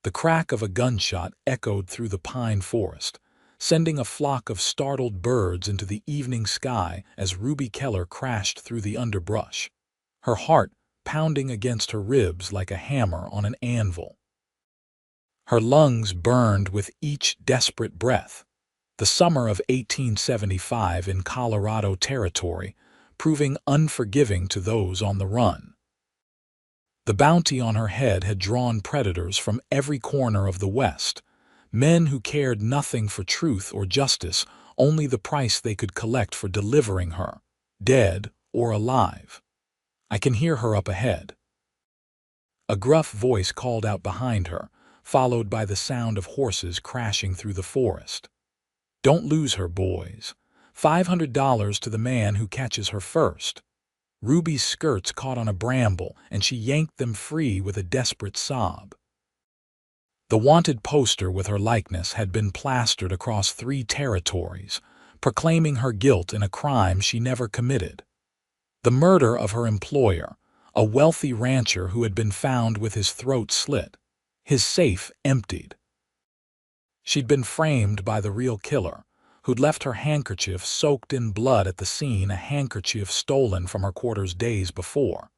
The crack of a gunshot echoed through the pine forest, sending a flock of startled birds into the evening sky as Ruby Keller crashed through the underbrush, her heart pounding against her ribs like a hammer on an anvil. Her lungs burned with each desperate breath. The summer of 1875 in Colorado Territory, proving unforgiving to those on the run. The bounty on her head had drawn predators from every corner of the West, men who cared nothing for truth or justice, only the price they could collect for delivering her, dead or alive. I can hear her up ahead. A gruff voice called out behind her, followed by the sound of horses crashing through the forest. Don't lose her, boys. $500 to the man who catches her first. Ruby's skirts caught on a bramble, and she yanked them free with a desperate sob. The wanted poster with her likeness had been plastered across 3 territories, proclaiming her guilt in a crime she never committed. The murder of her employer, a wealthy rancher who had been found with his throat slit, his safe emptied. She'd been framed by the real killer, who'd left her handkerchief soaked in blood at the scene, a handkerchief stolen from her quarters days before.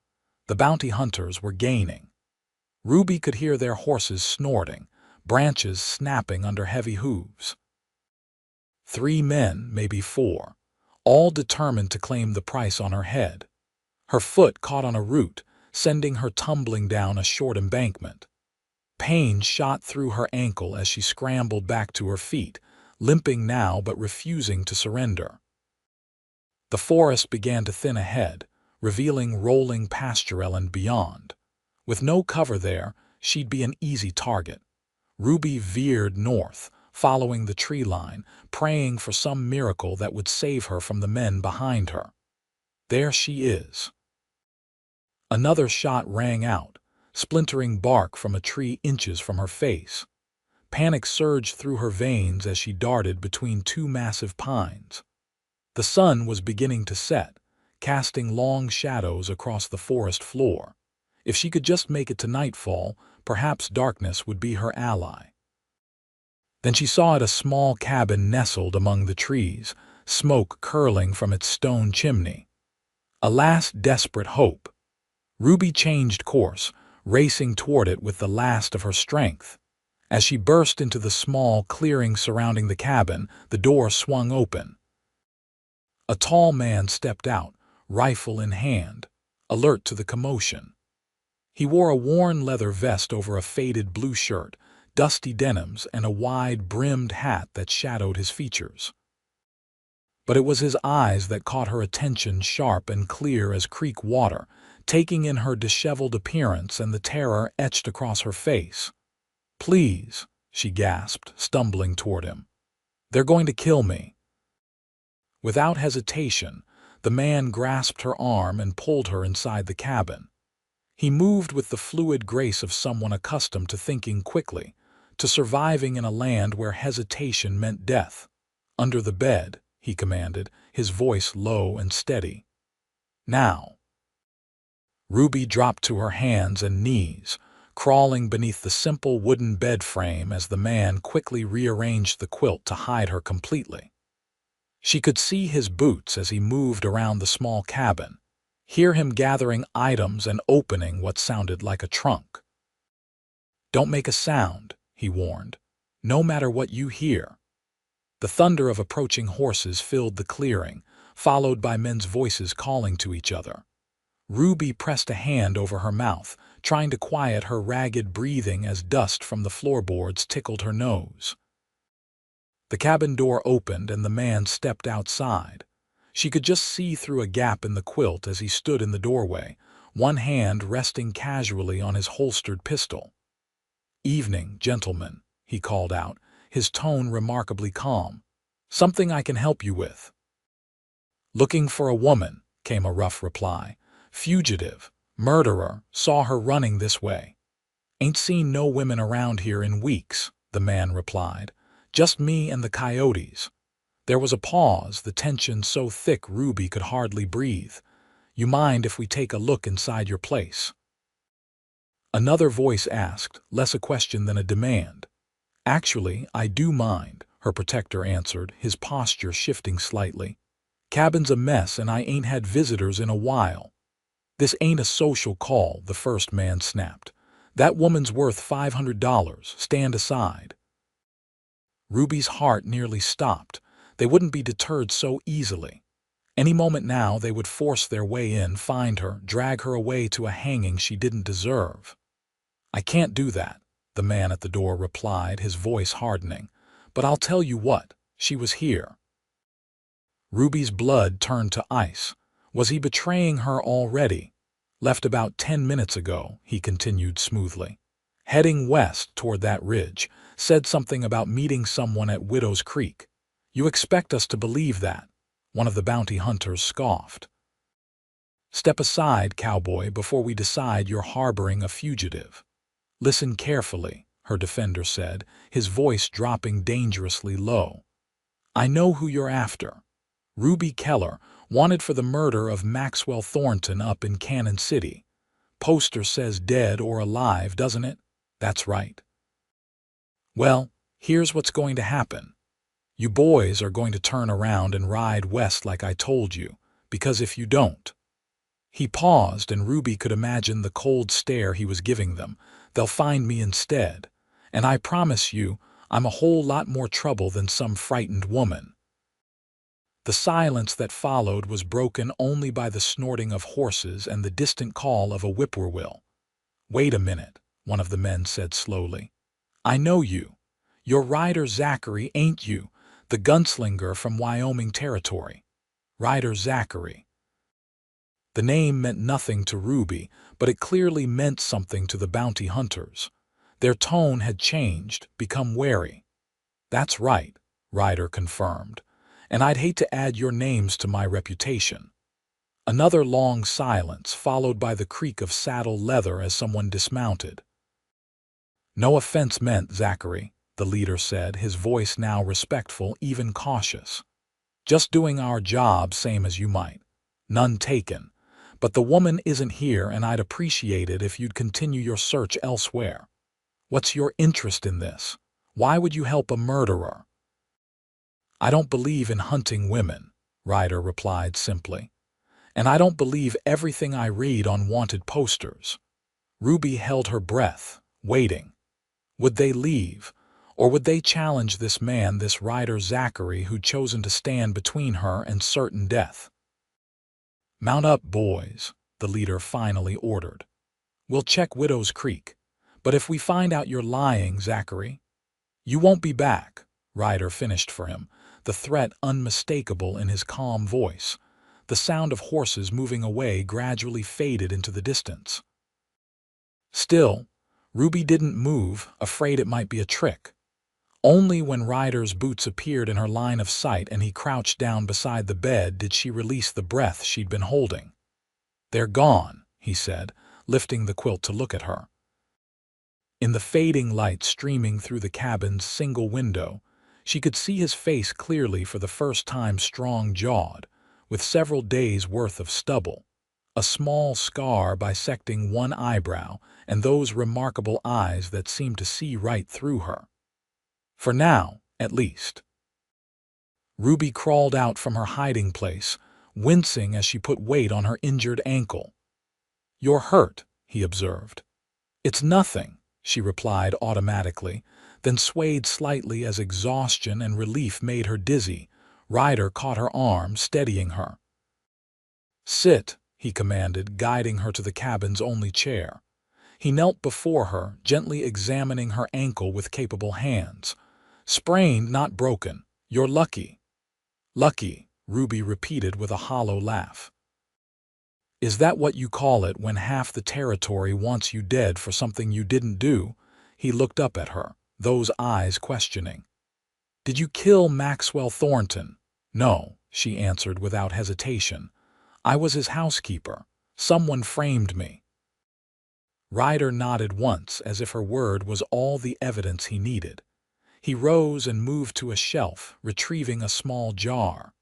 The bounty hunters were gaining. Ruby could hear their horses snorting, branches snapping under heavy hooves. 3 men, maybe 4, all determined to claim the price on her head. Her foot caught on a root, sending her tumbling down a short embankment. Pain shot through her ankle as she scrambled back to her feet, limping now but refusing to surrender. The forest began to thin ahead, revealing rolling pastureland beyond. With no cover there, she'd be an easy target. Ruby veered north, following the tree line, praying for some miracle that would save her from the men behind her. There she is. Another shot rang out, splintering bark from a tree inches from her face. Panic surged through her veins as she darted between 2 massive pines. The sun was beginning to set, casting long shadows across the forest floor. If she could just make it to nightfall, perhaps darkness would be her ally. Then she saw a small cabin nestled among the trees, smoke curling from its stone chimney. A last desperate hope. Ruby changed course, racing toward it with the last of her strength. As she burst into the small clearing surrounding the cabin, the door swung open. A tall man stepped out, rifle in hand, alert to the commotion. He wore a worn leather vest over a faded blue shirt, dusty denims, and a wide-brimmed hat that shadowed his features. But it was his eyes that caught her attention, sharp and clear as creek water, taking in her disheveled appearance and the terror etched across her face. "Please," she gasped, stumbling toward him. "They're going to kill me." Without hesitation, the man grasped her arm and pulled her inside the cabin. He moved with the fluid grace of someone accustomed to thinking quickly, to surviving in a land where hesitation meant death. "Under the bed," he commanded, his voice low and steady. "Now." Ruby dropped to her hands and knees, crawling beneath the simple wooden bed frame as the man quickly rearranged the quilt to hide her completely. She could see his boots as he moved around the small cabin, hear him gathering items and opening what sounded like a trunk. "Don't make a sound," he warned, "no matter what you hear." The thunder of approaching horses filled the clearing, followed by men's voices calling to each other. Ruby pressed a hand over her mouth, trying to quiet her ragged breathing as dust from the floorboards tickled her nose. The cabin door opened and the man stepped outside. She could just see through a gap in the quilt as he stood in the doorway, one hand resting casually on his holstered pistol. "Evening, gentlemen," he called out, his tone remarkably calm. "Something I can help you with?" "Looking for a woman," came a rough reply. "Fugitive, murderer, saw her running this way." "Ain't seen no women around here in weeks," the man replied. "Just me and the coyotes." There was a pause, the tension so thick Ruby could hardly breathe. "You mind if we take a look inside your place?" Another voice asked, less a question than a demand. Actually, I do mind, her protector answered, his posture shifting slightly. Cabin's a mess and I ain't had visitors in a while. This ain't a social call, the first man snapped. That woman's worth $500. Stand aside. Ruby's heart nearly stopped. They wouldn't be deterred so easily. Any moment now they would force their way in, find her, drag her away to a hanging she didn't deserve. I can't do that, the man at the door replied, his voice hardening. But I'll tell you what, she was here. Ruby's blood turned to ice. Was he betraying her already? Left about 10 minutes ago, he continued smoothly. Heading west toward that ridge, said something about meeting someone at Widow's Creek. You expect us to believe that? One of the bounty hunters scoffed. Step aside, cowboy, before we decide you're harboring a fugitive. Listen carefully, her defender said, his voice dropping dangerously low. I know who you're after. Ruby Keller, wanted for the murder of Maxwell Thornton up in Cannon City. Poster says dead or alive, doesn't it? That's right. Well, here's what's going to happen. You boys are going to turn around and ride west like I told you, because if you don't... He paused, and Ruby could imagine the cold stare he was giving them. They'll find me instead, and I promise you, I'm a whole lot more trouble than some frightened woman. The silence that followed was broken only by the snorting of horses and the distant call of a whippoorwill. Wait a minute, one of the men said slowly. I know you. You're Ryder Zachary, ain't you? The gunslinger from Wyoming Territory. Ryder Zachary. The name meant nothing to Ruby, but it clearly meant something to the bounty hunters. Their tone had changed, become wary. That's right, Ryder confirmed. And I'd hate to add your names to my reputation. Another long silence, followed by the creak of saddle leather as someone dismounted. No offense meant, Zachary, the leader said, his voice now respectful, even cautious. Just doing our job same as you might. None taken. But the woman isn't here, and I'd appreciate it if you'd continue your search elsewhere. What's your interest in this? Why would you help a murderer? I don't believe in hunting women, Ryder replied simply. And I don't believe everything I read on wanted posters. Ruby held her breath, waiting. Would they leave, or would they challenge this man, this Ryder Zachary, who'd chosen to stand between her and certain death? Mount up, boys, the leader finally ordered. We'll check Widow's Creek, but if we find out you're lying, Zachary, you won't be back, Ryder finished for him, the threat unmistakable in his calm voice. The sound of horses moving away gradually faded into the distance. Still, Ruby didn't move, afraid it might be a trick. Only when Ryder's boots appeared in her line of sight and he crouched down beside the bed did she release the breath she'd been holding. They're gone, he said, lifting the quilt to look at her. In the fading light streaming through the cabin's single window, she could see his face clearly for the first time, strong-jawed, with several days' worth of stubble, a small scar bisecting one eyebrow, and those remarkable eyes that seemed to see right through her. For now, at least. Ruby crawled out from her hiding place, wincing as she put weight on her injured ankle. You're hurt, he observed. It's nothing, she replied automatically, then swayed slightly as exhaustion and relief made her dizzy. Ryder caught her arm, steadying her. Sit, he commanded, guiding her to the cabin's only chair. He knelt before her, gently examining her ankle with capable hands. Sprained, not broken. You're lucky. Lucky, Ruby repeated with a hollow laugh. Is that what you call it when half the territory wants you dead for something you didn't do? He looked up at her, those eyes questioning. Did you kill Maxwell Thornton? No, she answered without hesitation. I was his housekeeper. Someone framed me. Ryder nodded once, as if her word was all the evidence he needed. He rose and moved to a shelf, retrieving a small jar.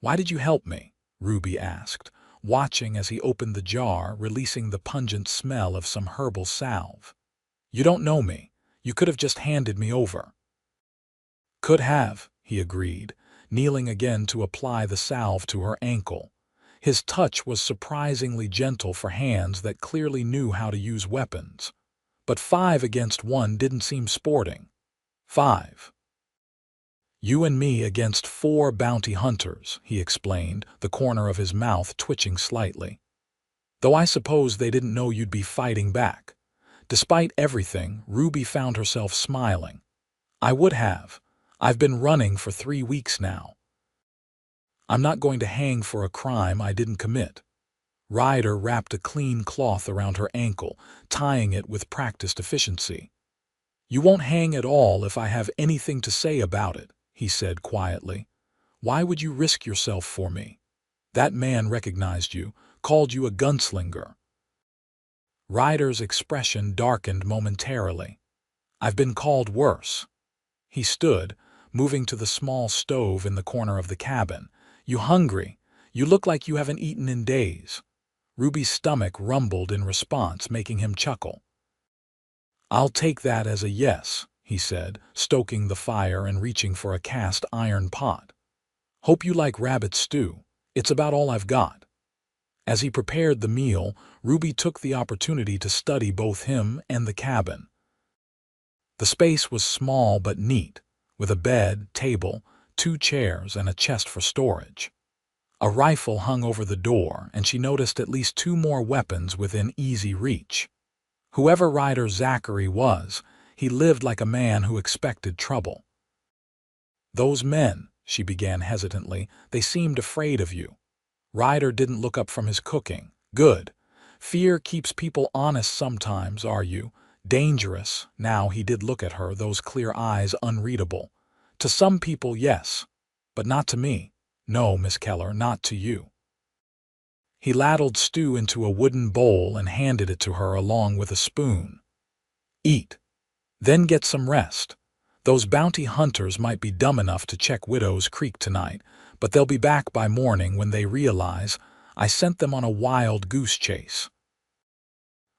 Why did you help me? Ruby asked, watching as he opened the jar, releasing the pungent smell of some herbal salve. "You don't know me. You could have just handed me over." "Could have," he agreed, kneeling again to apply the salve to her ankle. His touch was surprisingly gentle for hands that clearly knew how to use weapons. But 5 against 1 didn't seem sporting. 5. "You and me against 4 bounty hunters," he explained, the corner of his mouth twitching slightly. "Though I suppose they didn't know you'd be fighting back." Despite everything, Ruby found herself smiling. "I would have. I've been running for 3 weeks now. I'm not going to hang for a crime I didn't commit." Ryder wrapped a clean cloth around her ankle, tying it with practiced efficiency. "You won't hang at all if I have anything to say about it," he said quietly. "Why would you risk yourself for me? That man recognized you, called you a gunslinger." Ryder's expression darkened momentarily. "I've been called worse." He stood, moving to the small stove in the corner of the cabin. "You hungry? You look like you haven't eaten in days." Ruby's stomach rumbled in response, making him chuckle. "I'll take that as a yes," he said, stoking the fire and reaching for a cast iron pot. "Hope you like rabbit stew. It's about all I've got." As he prepared the meal, Ruby took the opportunity to study both him and the cabin. The space was small but neat, with a bed, table, 2 chairs, and a chest for storage. A rifle hung over the door, and she noticed at least 2 more weapons within easy reach. Whoever Ryder Zachary was, he lived like a man who expected trouble. "Those men," she began hesitantly, "they seemed afraid of you." Ryder didn't look up from his cooking. "Good. Fear keeps people honest sometimes, are you? Dangerous." Now he did look at her, those clear eyes unreadable. "To some people, yes. But not to me. No, Miss Keller, not to you." He ladled stew into a wooden bowl and handed it to her along with a spoon. "Eat. Then get some rest. Those bounty hunters might be dumb enough to check Widow's Creek tonight, but they'll be back by morning when they realize I sent them on a wild goose chase."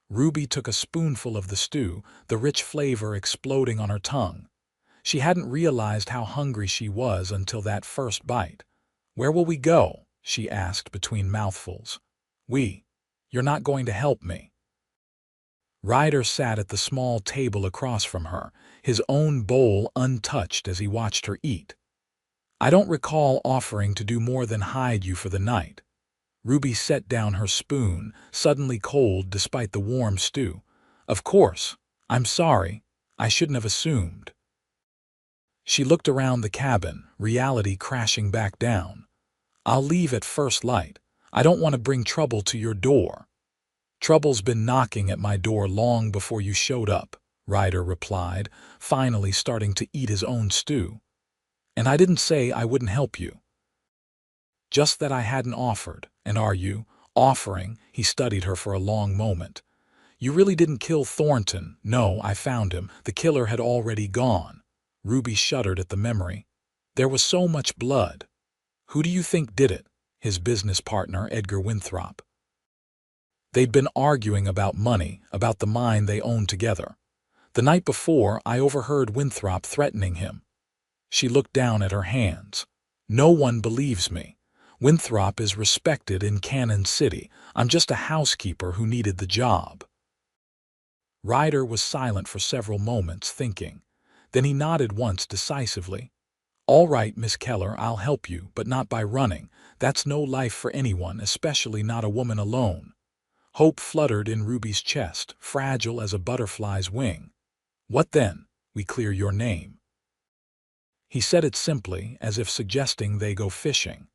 Ruby took a spoonful of the stew, the rich flavor exploding on her tongue. She hadn't realized how hungry she was until that first bite. "Where will we go?" she asked between mouthfuls. You're not going to help me." Ryder sat at the small table across from her, his own bowl untouched as he watched her eat. "I don't recall offering to do more than hide you for the night." Ruby set down her spoon, suddenly cold despite the warm stew. "Of course. I'm sorry. I shouldn't have assumed." She looked around the cabin, reality crashing back down. "I'll leave at first light. I don't want to bring trouble to your door." "Trouble's been knocking at my door long before you showed up," Ryder replied, finally starting to eat his own stew. "And I didn't say I wouldn't help you. Just that I hadn't offered. And are you offering?" He studied her for a long moment. "You really didn't kill Thornton?" "No, I found him. The killer had already gone." Ruby shuddered at the memory. "There was so much blood." "Who do you think did it?" "His business partner, Edgar Winthrop." They'd been arguing about money, about the mine they owned together. The night before, I overheard Winthrop threatening him. She looked down at her hands. "No one believes me. Winthrop is respected in Cannon City. I'm just a housekeeper who needed the job." Ryder was silent for several moments, thinking. Then he nodded once decisively. "All right, Miss Keller, I'll help you, but not by running. That's no life for anyone, especially not a woman alone." Hope fluttered in Ruby's chest, fragile as a butterfly's wing. "What then? We clear your name." He said it simply, as if suggesting they go fishing.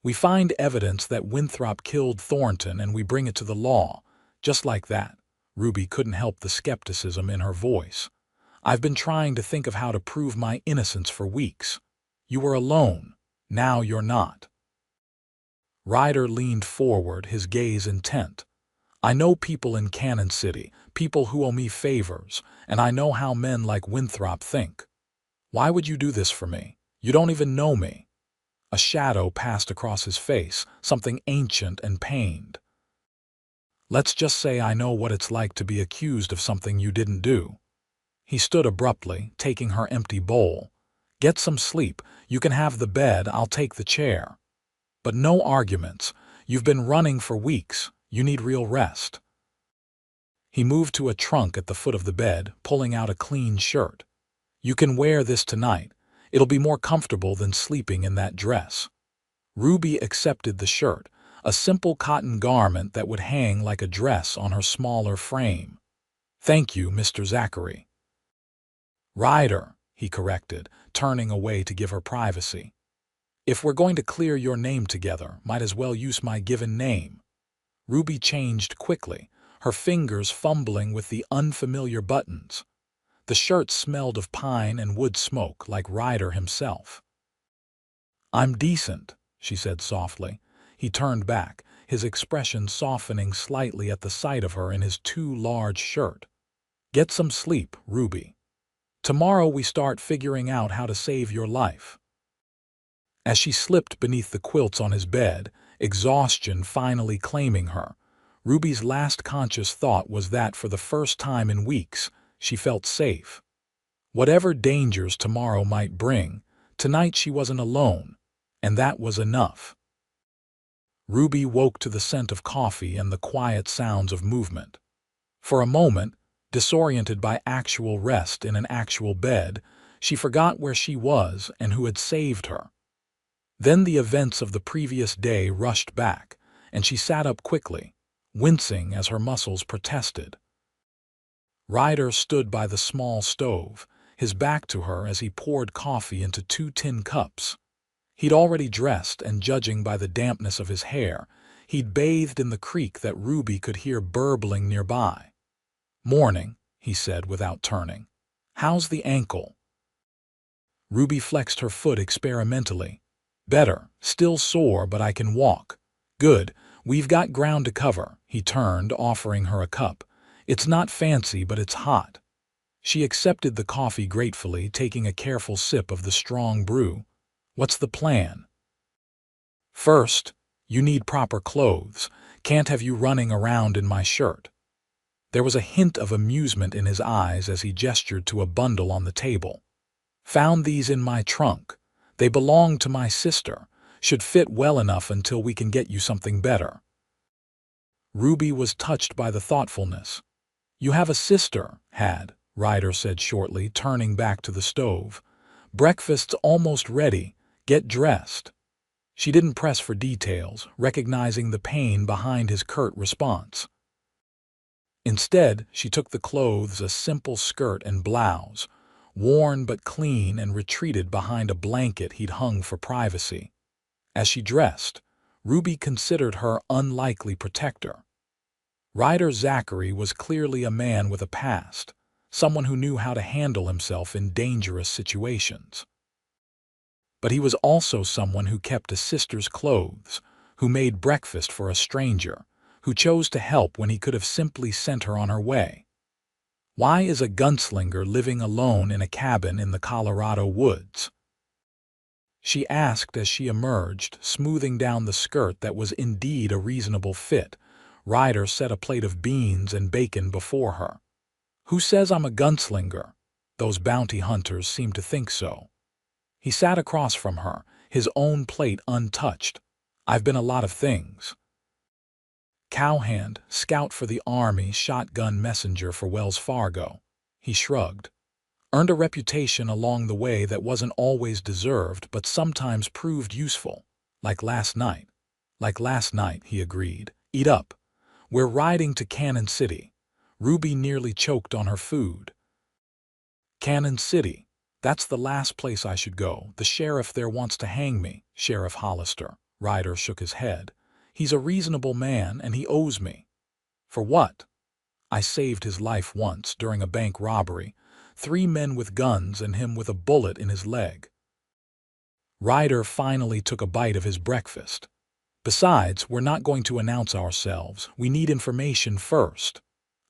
"We find evidence that Winthrop killed Thornton and we bring it to the law." Just like that. Ruby couldn't help the skepticism in her voice. "I've been trying to think of how to prove my innocence for weeks. You were alone. Now you're not." Ryder leaned forward, his gaze intent. "I know people in Cannon City, people who owe me favors, and I know how men like Winthrop think. Why would you do this for me? You don't even know me." A shadow passed across his face, something ancient and pained. Let's just say I know what it's like to be accused of something you didn't do. He stood abruptly, taking her empty bowl. Get some sleep. You can have the bed, I'll take the chair. But no arguments. You've been running for weeks. You need real rest. He moved to a trunk at the foot of the bed, pulling out a clean shirt. You can wear this tonight. It'll be more comfortable than sleeping in that dress. Ruby accepted the shirt, a simple cotton garment that would hang like a dress on her smaller frame. Thank you, Mr. Zachary. Ryder, he corrected, turning away to give her privacy. If we're going to clear your name together, might as well use my given name. Ruby changed quickly, her fingers fumbling with the unfamiliar buttons. The shirt smelled of pine and wood smoke like Ryder himself. I'm decent, she said softly. He turned back, his expression softening slightly at the sight of her in his too large shirt. Get some sleep, Ruby. Tomorrow we start figuring out how to save your life. As she slipped beneath the quilts on his bed, exhaustion finally claiming her, Ruby's last conscious thought was that for the first time in weeks, she felt safe. Whatever dangers tomorrow might bring, tonight she wasn't alone, and that was enough. Ruby woke to the scent of coffee and the quiet sounds of movement. For a moment, disoriented by actual rest in an actual bed, she forgot where she was and who had saved her. Then the events of the previous day rushed back, and she sat up quickly, wincing as her muscles protested. Ryder stood by the small stove, his back to her as he poured coffee into 2 tin cups. He'd already dressed, and judging by the dampness of his hair, he'd bathed in the creek that Ruby could hear burbling nearby. Morning, he said without turning. How's the ankle? Ruby flexed her foot experimentally. Better, still sore, but I can walk. Good, we've got ground to cover. He turned, offering her a cup. It's not fancy, but it's hot. She accepted the coffee gratefully, taking a careful sip of the strong brew. What's the plan? First, you need proper clothes. Can't have you running around in my shirt. There was a hint of amusement in his eyes as he gestured to a bundle on the table. Found these in my trunk. They belong to my sister. Should fit well enough until we can get you something better. Ruby was touched by the thoughtfulness. You have a sister, Ryder said shortly, turning back to the stove. Breakfast's almost ready. Get dressed. She didn't press for details, recognizing the pain behind his curt response. Instead, she took the clothes, a simple skirt and blouse, worn but clean, and retreated behind a blanket he'd hung for privacy. As she dressed, Ruby considered her unlikely protector. Ryder Zachary was clearly a man with a past, someone who knew how to handle himself in dangerous situations. But he was also someone who kept a sister's clothes, who made breakfast for a stranger, who chose to help when he could have simply sent her on her way. Why is a gunslinger living alone in a cabin in the Colorado woods? She asked as she emerged, smoothing down the skirt that was indeed a reasonable fit. Ryder set a plate of beans and bacon before her. Who says I'm a gunslinger? Those bounty hunters seem to think so. He sat across from her, his own plate untouched. I've been a lot of things. Cowhand, scout for the Army, shotgun messenger for Wells Fargo. He shrugged. Earned a reputation along the way that wasn't always deserved, but sometimes proved useful. Like last night. Like last night, he agreed. Eat up. We're riding to Cannon City. Ruby nearly choked on her food. Cannon City. That's the last place I should go. The sheriff there wants to hang me. Sheriff Hollister. Ryder shook his head. He's a reasonable man, and he owes me. For what? I saved his life once during a bank robbery. 3 men with guns and him with a bullet in his leg. Ryder finally took a bite of his breakfast. Besides, we're not going to announce ourselves. We need information first.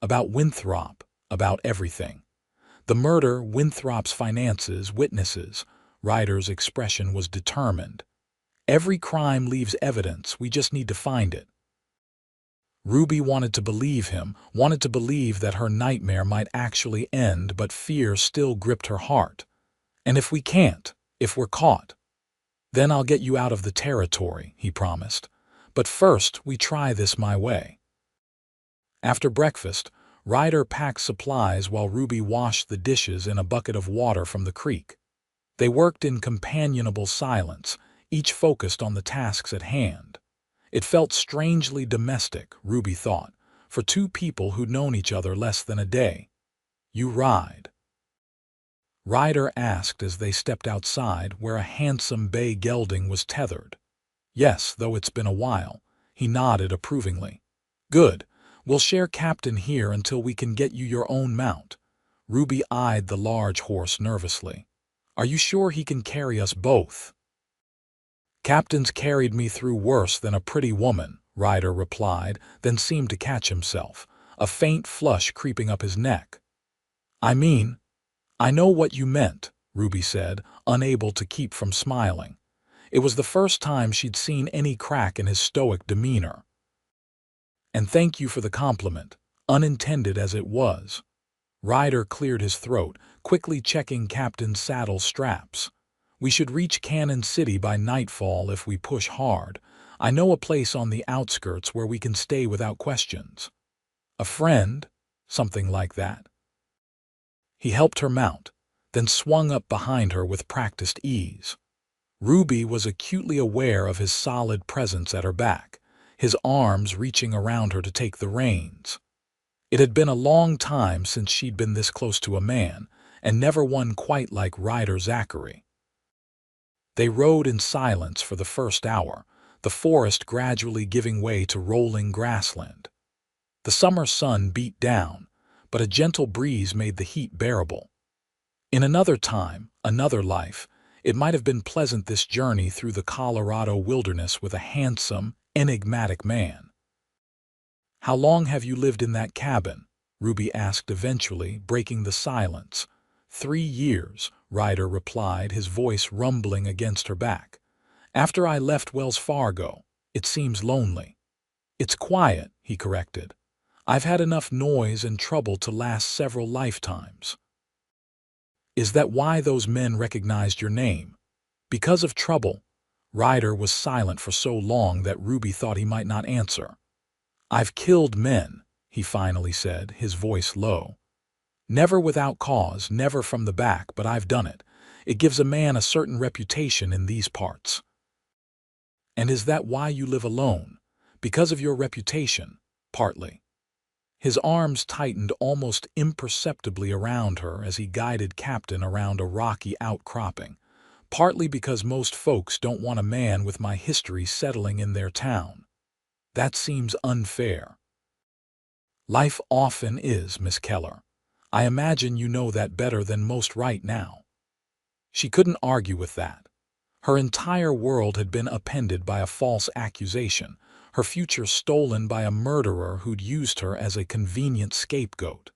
About Winthrop, about everything. The murder, Winthrop's finances, witnesses. Ryder's expression was determined. Every crime leaves evidence, we just need to find it. Ruby wanted to believe him, wanted to believe that her nightmare might actually end, but fear still gripped her heart. And if we can't, if we're caught, then I'll get you out of the territory, he promised. But first, we try this my way. After breakfast, Ryder packed supplies while Ruby washed the dishes in a bucket of water from the creek. They worked in companionable silence, each focused on the tasks at hand. It felt strangely domestic, Ruby thought, for two people who'd known each other less than a day. "You ride?" Ryder asked as they stepped outside where a handsome bay gelding was tethered. "Yes, though it's been a while." He nodded approvingly. "Good. We'll share captain here until we can get you your own mount." Ruby eyed the large horse nervously. "Are you sure he can carry us both?" "Captain's carried me through worse than a pretty woman," Ryder replied, then seemed to catch himself, a faint flush creeping up his neck. "I mean, I know what you meant," Ruby said, unable to keep from smiling. It was the first time she'd seen any crack in his stoic demeanor. "And thank you for the compliment, unintended as it was." Ryder cleared his throat, quickly checking Captain's saddle straps. "We should reach Cannon City by nightfall if we push hard. I know a place on the outskirts where we can stay without questions." "A friend?" "Something like that." He helped her mount, then swung up behind her with practiced ease. Ruby was acutely aware of his solid presence at her back, his arms reaching around her to take the reins. It had been a long time since she'd been this close to a man, and never one quite like Ryder Zachary. They rode in silence for the first hour, the forest gradually giving way to rolling grassland. The summer sun beat down, but a gentle breeze made the heat bearable. In another time, another life, it might have been pleasant, this journey through the Colorado wilderness with a handsome, enigmatic man. "How long have you lived in that cabin?" Ruby asked eventually, breaking the silence. "3 years, Ryder replied, his voice rumbling against her back. "After I left Wells Fargo, it seems lonely." "It's quiet," he corrected. "I've had enough noise and trouble to last several lifetimes." "Is that why those men recognized your name? Because of trouble?" Ryder was silent for so long that Ruby thought he might not answer. "I've killed men," he finally said, his voice low. "Never without cause, never from the back, but I've done it. It gives a man a certain reputation in these parts." "And is that why you live alone? Because of your reputation?" "Partly." His arms tightened almost imperceptibly around her as he guided Captain around a rocky outcropping. "Partly because most folks don't want a man with my history settling in their town. That seems unfair." "Life often is, Miss Keller. I imagine you know that better than most right now." She couldn't argue with that. Her entire world had been upended by a false accusation, her future stolen by a murderer who'd used her as a convenient scapegoat.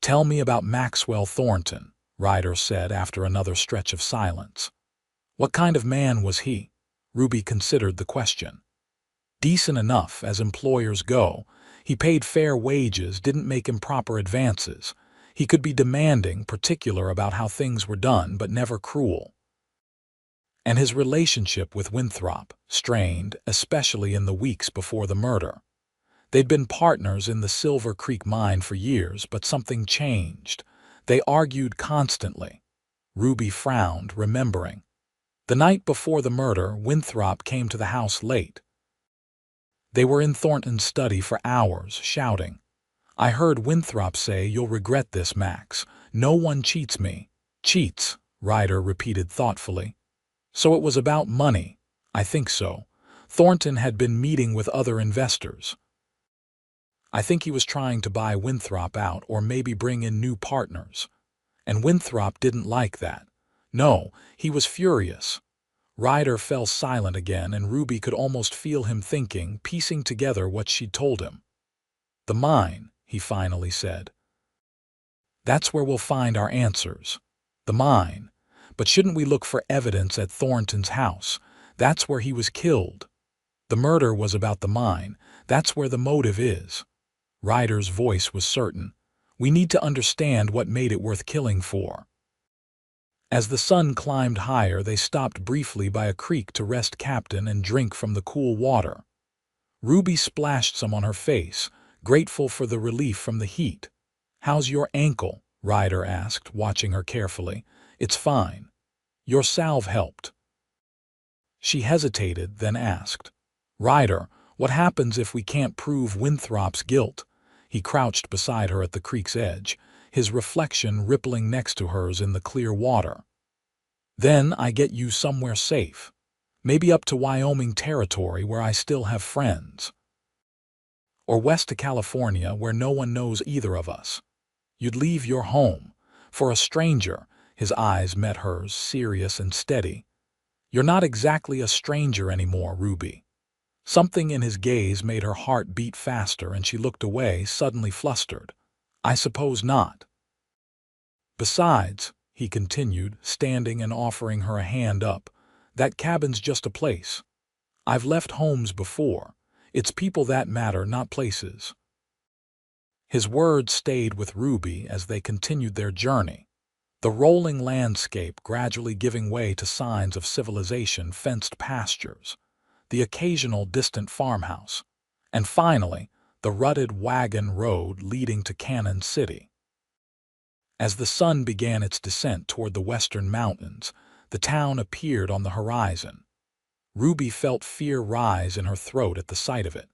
"Tell me about Maxwell Thornton," Ryder said after another stretch of silence. "What kind of man was he?" Ruby considered the question. "Decent enough, as employers go. He paid fair wages, didn't make improper advances. He could be demanding, particular about how things were done, but never cruel." "And his relationship with Winthrop, strained, especially in the weeks before the murder. They'd been partners in the Silver Creek mine for years, but something changed. They argued constantly." Ruby frowned, remembering. The night before the murder, Winthrop came to the house late. They were in Thornton's study for hours, shouting. "I heard Winthrop say, 'You'll regret this, Max. No one cheats me.'" "Cheats," Ryder repeated thoughtfully. "So it was about money." "I think so. Thornton had been meeting with other investors. I think he was trying to buy Winthrop out or maybe bring in new partners. And Winthrop didn't like that. No, he was furious." Ryder fell silent again, and Ruby could almost feel him thinking, piecing together what she'd told him. "The mine," he finally said. "That's where we'll find our answers." "The mine. But shouldn't we look for evidence at Thornton's house? That's where he was killed. The murder was about the mine. That's where the motive is. Ryder's voice was certain. We need to understand what made it worth killing for. As the sun climbed higher, they stopped briefly by a creek to rest Captain and drink from the cool water. Ruby splashed some on her face, grateful for the relief from the heat. "How's your ankle?" Ryder asked, watching her carefully. "It's fine. Your salve helped." She hesitated, then asked, "Ryder, what happens if we can't prove Winthrop's guilt?" He crouched beside her at the creek's edge, his reflection rippling next to hers in the clear water. "Then I get you somewhere safe. Maybe up to Wyoming territory where I still have friends. Or west to California where no one knows either of us. You'd leave your home. For a stranger." His eyes met hers, serious and steady. "You're not exactly a stranger anymore, Ruby." Something in his gaze made her heart beat faster, and she looked away, suddenly flustered. "I suppose not. Besides," he continued, standing and offering her a hand up, "that cabin's just a place. I've left homes before. It's people that matter, not places." His words stayed with Ruby as they continued their journey. The rolling landscape gradually giving way to signs of civilization, fenced pastures, the occasional distant farmhouse, and finally, the rutted wagon road leading to Cannon City. As the sun began its descent toward the western mountains, the town appeared on the horizon. Ruby felt fear rise in her throat at the sight of it.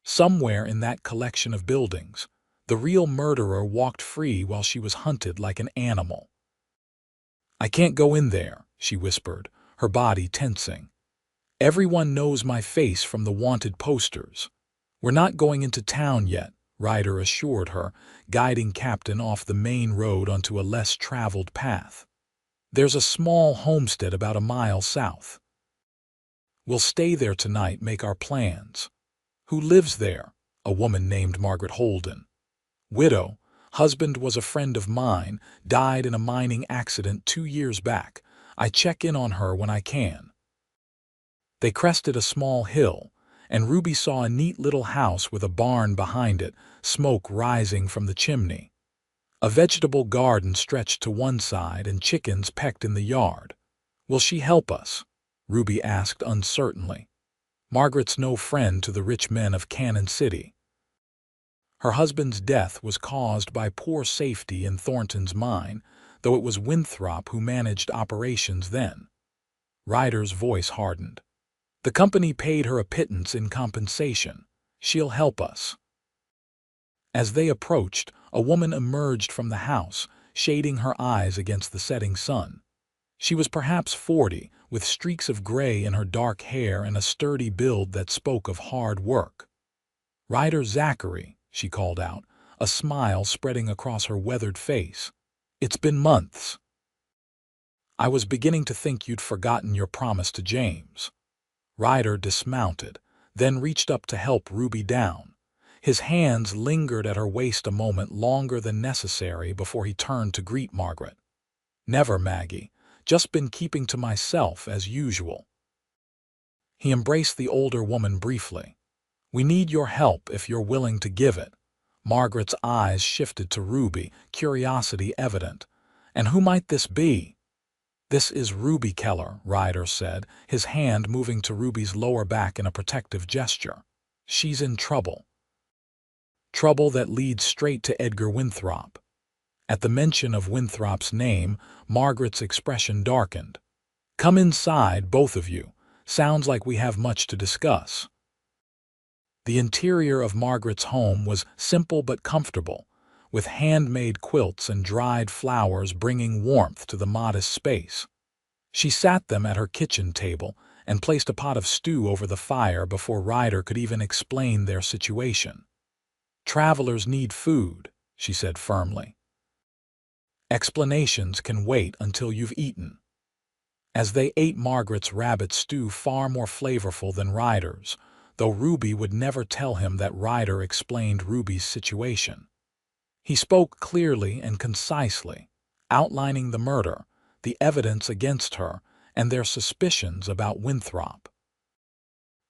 Somewhere in that collection of buildings, the real murderer walked free while she was hunted like an animal. "I can't go in there," she whispered, her body tensing. "Everyone knows my face from the wanted posters." "We're not going into town yet," Ryder assured her, guiding Captain off the main road onto a less traveled path. "There's a small homestead about a mile south. We'll stay there tonight, make our plans." "Who lives there?" "A woman named Margaret Holden. Widow. Husband was a friend of mine, died in a mining accident 2 years back. I check in on her when I can." They crested a small hill, and Ruby saw a neat little house with a barn behind it, smoke rising from the chimney. A vegetable garden stretched to one side and chickens pecked in the yard. "Will she help us?" Ruby asked uncertainly. "Margaret's no friend to the rich men of Cannon City. Her husband's death was caused by poor safety in Thornton's mine, though it was Winthrop who managed operations then." Ryder's voice hardened. "The company paid her a pittance in compensation. She'll help us." As they approached, a woman emerged from the house, shading her eyes against the setting sun. She was perhaps 40, with streaks of gray in her dark hair and a sturdy build that spoke of hard work. "Ryder Zachary," she called out, a smile spreading across her weathered face. "It's been months. I was beginning to think you'd forgotten your promise to James." Ryder dismounted, then reached up to help Ruby down. His hands lingered at her waist a moment longer than necessary before he turned to greet Margaret. "Never, Maggie. Just been keeping to myself as usual." He embraced the older woman briefly. "We need your help if you're willing to give it." Margaret's eyes shifted to Ruby, curiosity evident. "And who might this be?" "This is Ruby Keller," Ryder said, his hand moving to Ruby's lower back in a protective gesture. "She's in trouble. Trouble that leads straight to Edgar Winthrop." At the mention of Winthrop's name, Margaret's expression darkened. "Come inside, both of you. Sounds like we have much to discuss." The interior of Margaret's home was simple but comfortable, with handmade quilts and dried flowers bringing warmth to the modest space. She sat them at her kitchen table and placed a pot of stew over the fire before Ryder could even explain their situation. "Travelers need food," she said firmly. "Explanations can wait until you've eaten." As they ate Margaret's rabbit stew, far more flavorful than Ryder's, though Ruby would never tell him that Ryder explained Ruby's situation. He spoke clearly and concisely, outlining the murder, the evidence against her, and their suspicions about Winthrop.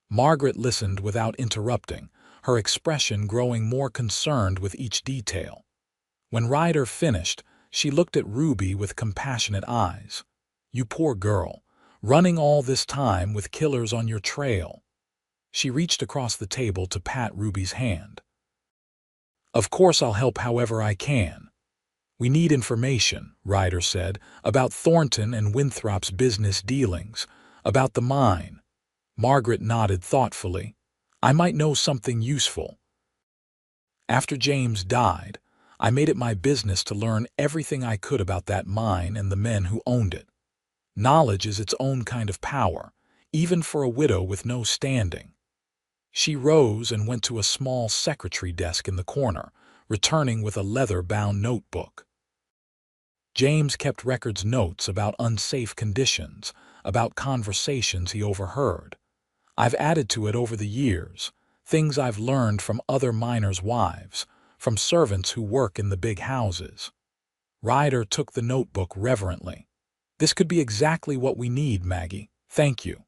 Margaret listened without interrupting, her expression growing more concerned with each detail. When Ryder finished, she looked at Ruby with compassionate eyes. "You poor girl, running all this time with killers on your trail." She reached across the table to pat Ruby's hand. "Of course I'll help however I can." "We need information," Ryder said, "about Thornton and Winthrop's business dealings, about the mine." Margaret nodded thoughtfully. "I might know something useful. After James died, I made it my business to learn everything I could about that mine and the men who owned it. Knowledge is its own kind of power, even for a widow with no standing." She rose and went to a small secretary desk in the corner, returning with a leather-bound notebook. James kept records notes about unsafe conditions, about conversations he overheard. I've added to it over the years, things I've learned from other miners' wives, from servants who work in the big houses. Ryder took the notebook reverently. "This could be exactly what we need, Maggie. Thank you."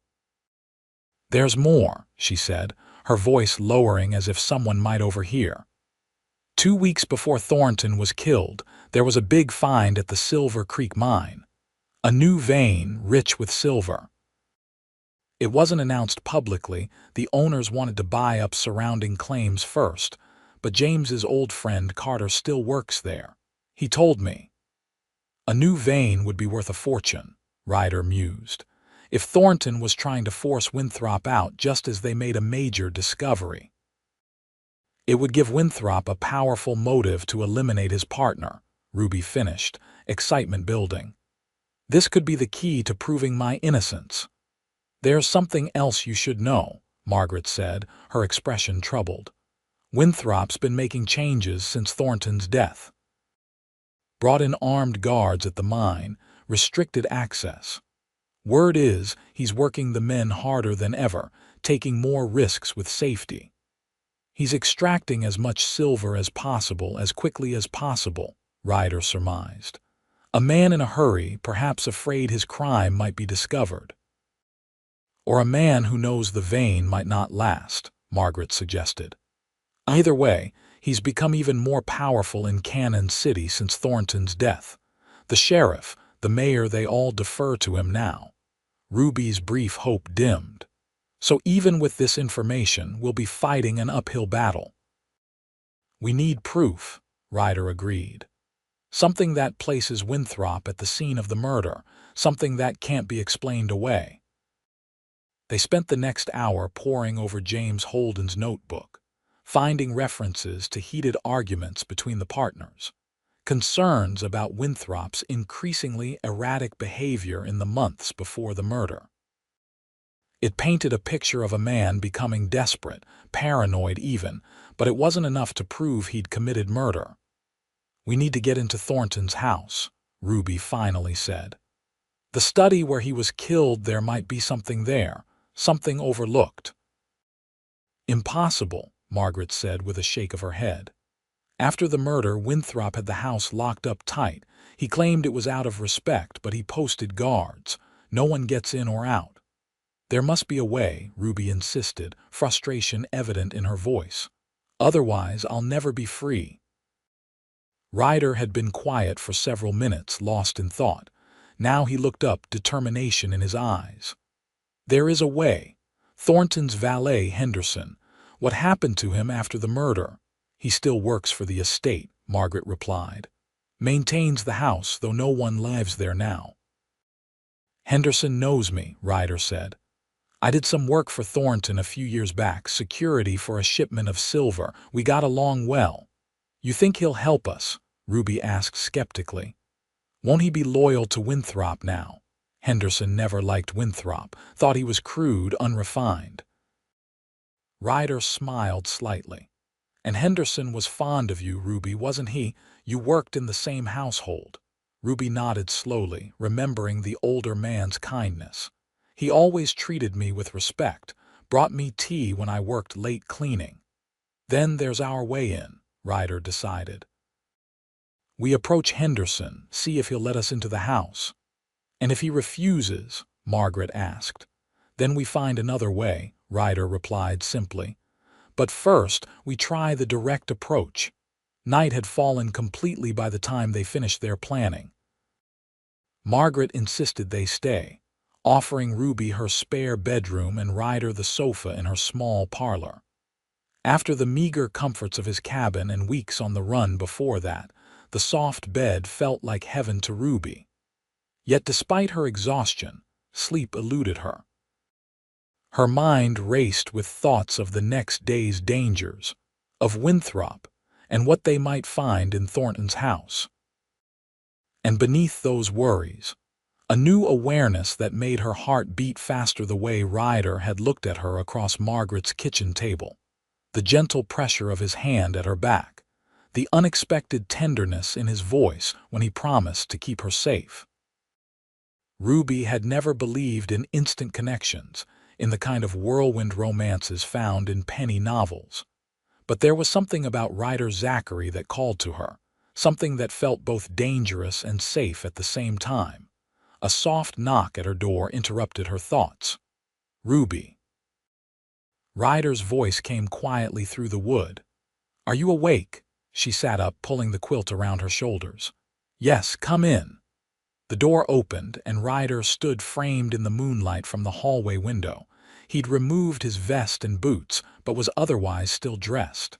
"There's more," she said, her voice lowering as if someone might overhear. 2 weeks before Thornton was killed, there was a big find at the Silver Creek mine. A new vein, rich with silver. It wasn't announced publicly, the owners wanted to buy up surrounding claims first, but James's old friend Carter still works there. He told me. "A new vein would be worth a fortune," Ryder mused. "If Thornton was trying to force Winthrop out just as they made a major discovery. It would give Winthrop a powerful motive to eliminate his partner," Ruby finished, excitement building. "This could be the key to proving my innocence." "There's something else you should know," Margaret said, her expression troubled. "Winthrop's been making changes since Thornton's death. Brought in armed guards at the mine, restricted access. Word is he's working the men harder than ever, taking more risks with safety. He's extracting as much silver as possible, as quickly as possible," Ryder surmised. "A man in a hurry, perhaps afraid his crime might be discovered." "Or a man who knows the vein might not last," Margaret suggested. "Either way, he's become even more powerful in Cannon City since Thornton's death. The sheriff, the mayor, they all defer to him now." Ruby's brief hope dimmed. "So even with this information, we'll be fighting an uphill battle." "We need proof," Ryder agreed. "Something that places Winthrop at the scene of the murder, something that can't be explained away." They spent the next hour poring over James Holden's notebook, finding references to heated arguments between the partners, concerns about Winthrop's increasingly erratic behavior in the months before the murder. It painted a picture of a man becoming desperate, paranoid even, but it wasn't enough to prove he'd committed murder. "We need to get into Thornton's house," Ruby finally said. "The study where he was killed, there might be something there, something overlooked." "Impossible," Margaret said with a shake of her head. "After the murder, Winthrop had the house locked up tight. He claimed it was out of respect, but he posted guards. No one gets in or out." "There must be a way," Ruby insisted, frustration evident in her voice. "Otherwise, I'll never be free." Ryder had been quiet for several minutes, lost in thought. Now he looked up, determination in his eyes. "There is a way. Thornton's valet, Henderson. What happened to him after the murder?" "He still works for the estate," Margaret replied. "Maintains the house, though no one lives there now." "Henderson knows me," Ryder said. "I did some work for Thornton a few years back, security for a shipment of silver. We got along well." "You think he'll help us?" Ruby asked skeptically. "Won't he be loyal to Winthrop now?" Henderson never liked Winthrop, thought he was crude, unrefined. Ryder smiled slightly. "And Henderson was fond of you, Ruby, wasn't he? You worked in the same household." Ruby nodded slowly, remembering the older man's kindness. "He always treated me with respect, brought me tea when I worked late cleaning." "Then there's our way in," Ryder decided. "We approach Henderson, see if he'll let us into the house. And if he refuses," Margaret asked. Then we find another way, Ryder replied simply. But first, we try the direct approach. Night had fallen completely by the time they finished their planning. Margaret insisted they stay, offering Ruby her spare bedroom and Ryder the sofa in her small parlor. After the meager comforts of his cabin and weeks on the run before that, the soft bed felt like heaven to Ruby. Yet despite her exhaustion, sleep eluded her. Her mind raced with thoughts of the next day's dangers, of Winthrop, and what they might find in Thornton's house. And beneath those worries, a new awareness that made her heart beat faster the way Ryder had looked at her across Margaret's kitchen table. The gentle pressure of his hand at her back, the unexpected tenderness in his voice when he promised to keep her safe. Ruby had never believed in instant connections, in the kind of whirlwind romances found in penny novels. But there was something about Ryder Zachary that called to her, something that felt both dangerous and safe at the same time. A soft knock at her door interrupted her thoughts. Ruby. Ryder's voice came quietly through the wood. "Are you awake?" She sat up, pulling the quilt around her shoulders. "Yes, come in." The door opened, and Ryder stood framed in the moonlight from the hallway window. He'd removed his vest and boots, but was otherwise still dressed.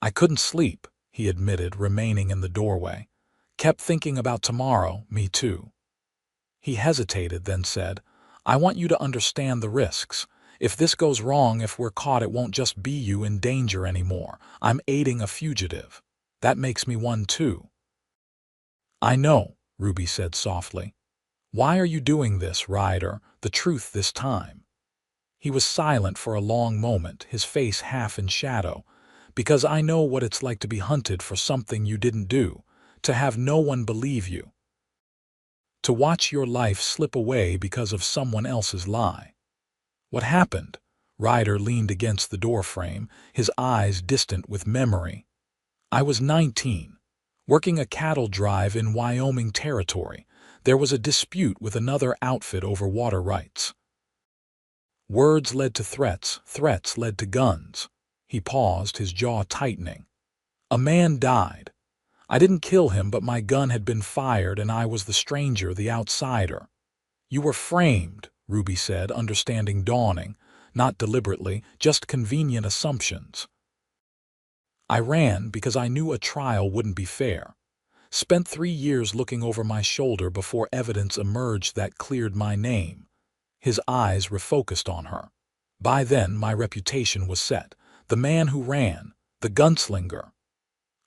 "I couldn't sleep," he admitted, remaining in the doorway. "Kept thinking about tomorrow, me too." He hesitated, then said, "I want you to understand the risks. If this goes wrong, if we're caught, it won't just be you in danger anymore. I'm aiding a fugitive. That makes me one too." "I know," Ruby said softly. "Why are you doing this, Ryder? The truth this time." He was silent for a long moment, his face half in shadow. "Because I know what it's like to be hunted for something you didn't do, to have no one believe you, to watch your life slip away because of someone else's lie." "What happened?" Ryder leaned against the doorframe, his eyes distant with memory. "I was 19, working a cattle drive in Wyoming Territory. There was a dispute with another outfit over water rights. Words led to threats, threats led to guns." He paused, his jaw tightening. "A man died. I didn't kill him, but my gun had been fired and I was the stranger, the outsider." "You were framed," Ruby said, understanding dawning, not deliberately, just convenient assumptions. "I ran because I knew a trial wouldn't be fair. Spent 3 years looking over my shoulder before evidence emerged that cleared my name." His eyes refocused on her. "By then, my reputation was set. The man who ran, the gunslinger."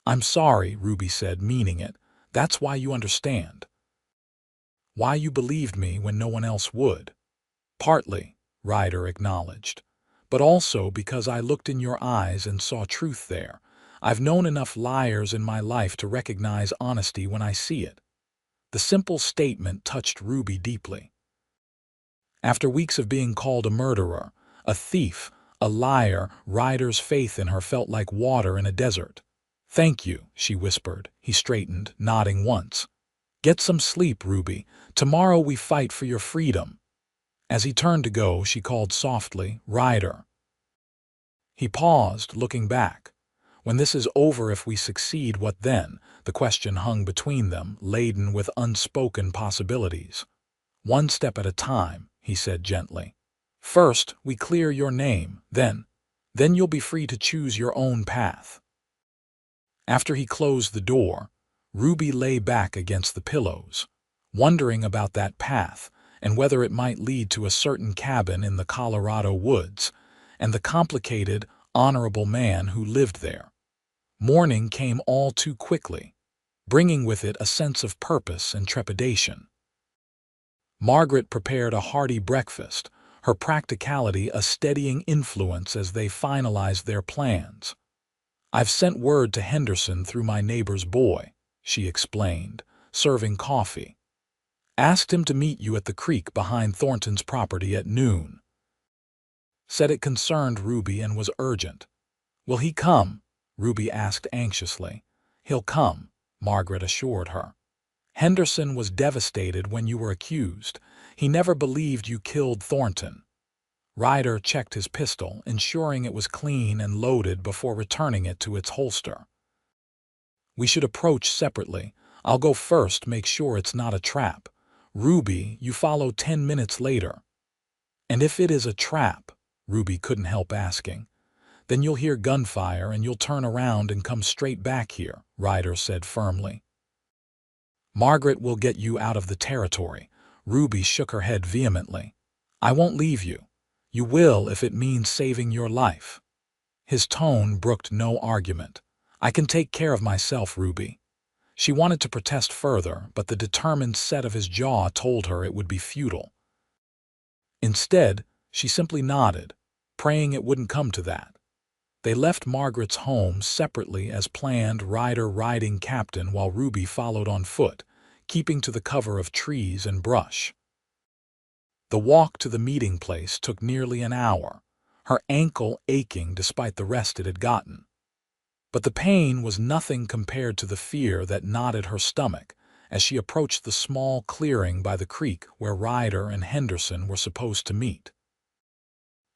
"I'm sorry," Ruby said, meaning it. "That's why you understand. Why you believed me when no one else would." "Partly," Ryder acknowledged. "But also because I looked in your eyes and saw truth there. I've known enough liars in my life to recognize honesty when I see it." The simple statement touched Ruby deeply. After weeks of being called a murderer, a thief, a liar, Ryder's faith in her felt like water in a desert. "Thank you," she whispered. He straightened, nodding once. "Get some sleep, Ruby. Tomorrow we fight for your freedom." As he turned to go, she called softly, "Ryder." He paused, looking back. "When this is over, if we succeed, what then?" The question hung between them, laden with unspoken possibilities. "One step at a time," he said gently. "First, we clear your name, then you'll be free to choose your own path." After he closed the door, Ruby lay back against the pillows, wondering about that path and whether it might lead to a certain cabin in the Colorado woods and the complicated, honorable man who lived there. Morning came all too quickly, bringing with it a sense of purpose and trepidation. Margaret prepared a hearty breakfast, her practicality a steadying influence as they finalized their plans. "I've sent word to Henderson through my neighbor's boy," she explained, serving coffee. "Asked him to meet you at the creek behind Thornton's property at noon." Said it concerned Ruby and was urgent. "Will he come?" Ruby asked anxiously. "He'll come," Margaret assured her. "Henderson was devastated when you were accused. He never believed you killed Thornton." Ryder checked his pistol, ensuring it was clean and loaded before returning it to its holster. "We should approach separately. I'll go first, make sure it's not a trap. Ruby, you follow 10 minutes later." "And if it is a trap," Ruby couldn't help asking, "then you'll hear gunfire and you'll turn around and come straight back here," Ryder said firmly. "Margaret will get you out of the territory." Ruby shook her head vehemently. "I won't leave you. You will if it means saving your life." His tone brooked no argument. "I can take care of myself, Ruby." She wanted to protest further, but the determined set of his jaw told her it would be futile. Instead, she simply nodded, praying it wouldn't come to that. They left Margaret's home separately as planned, Ryder riding captain while Ruby followed on foot, keeping to the cover of trees and brush. The walk to the meeting place took nearly an hour, her ankle aching despite the rest it had gotten. But the pain was nothing compared to the fear that knotted her stomach as she approached the small clearing by the creek where Ryder and Henderson were supposed to meet.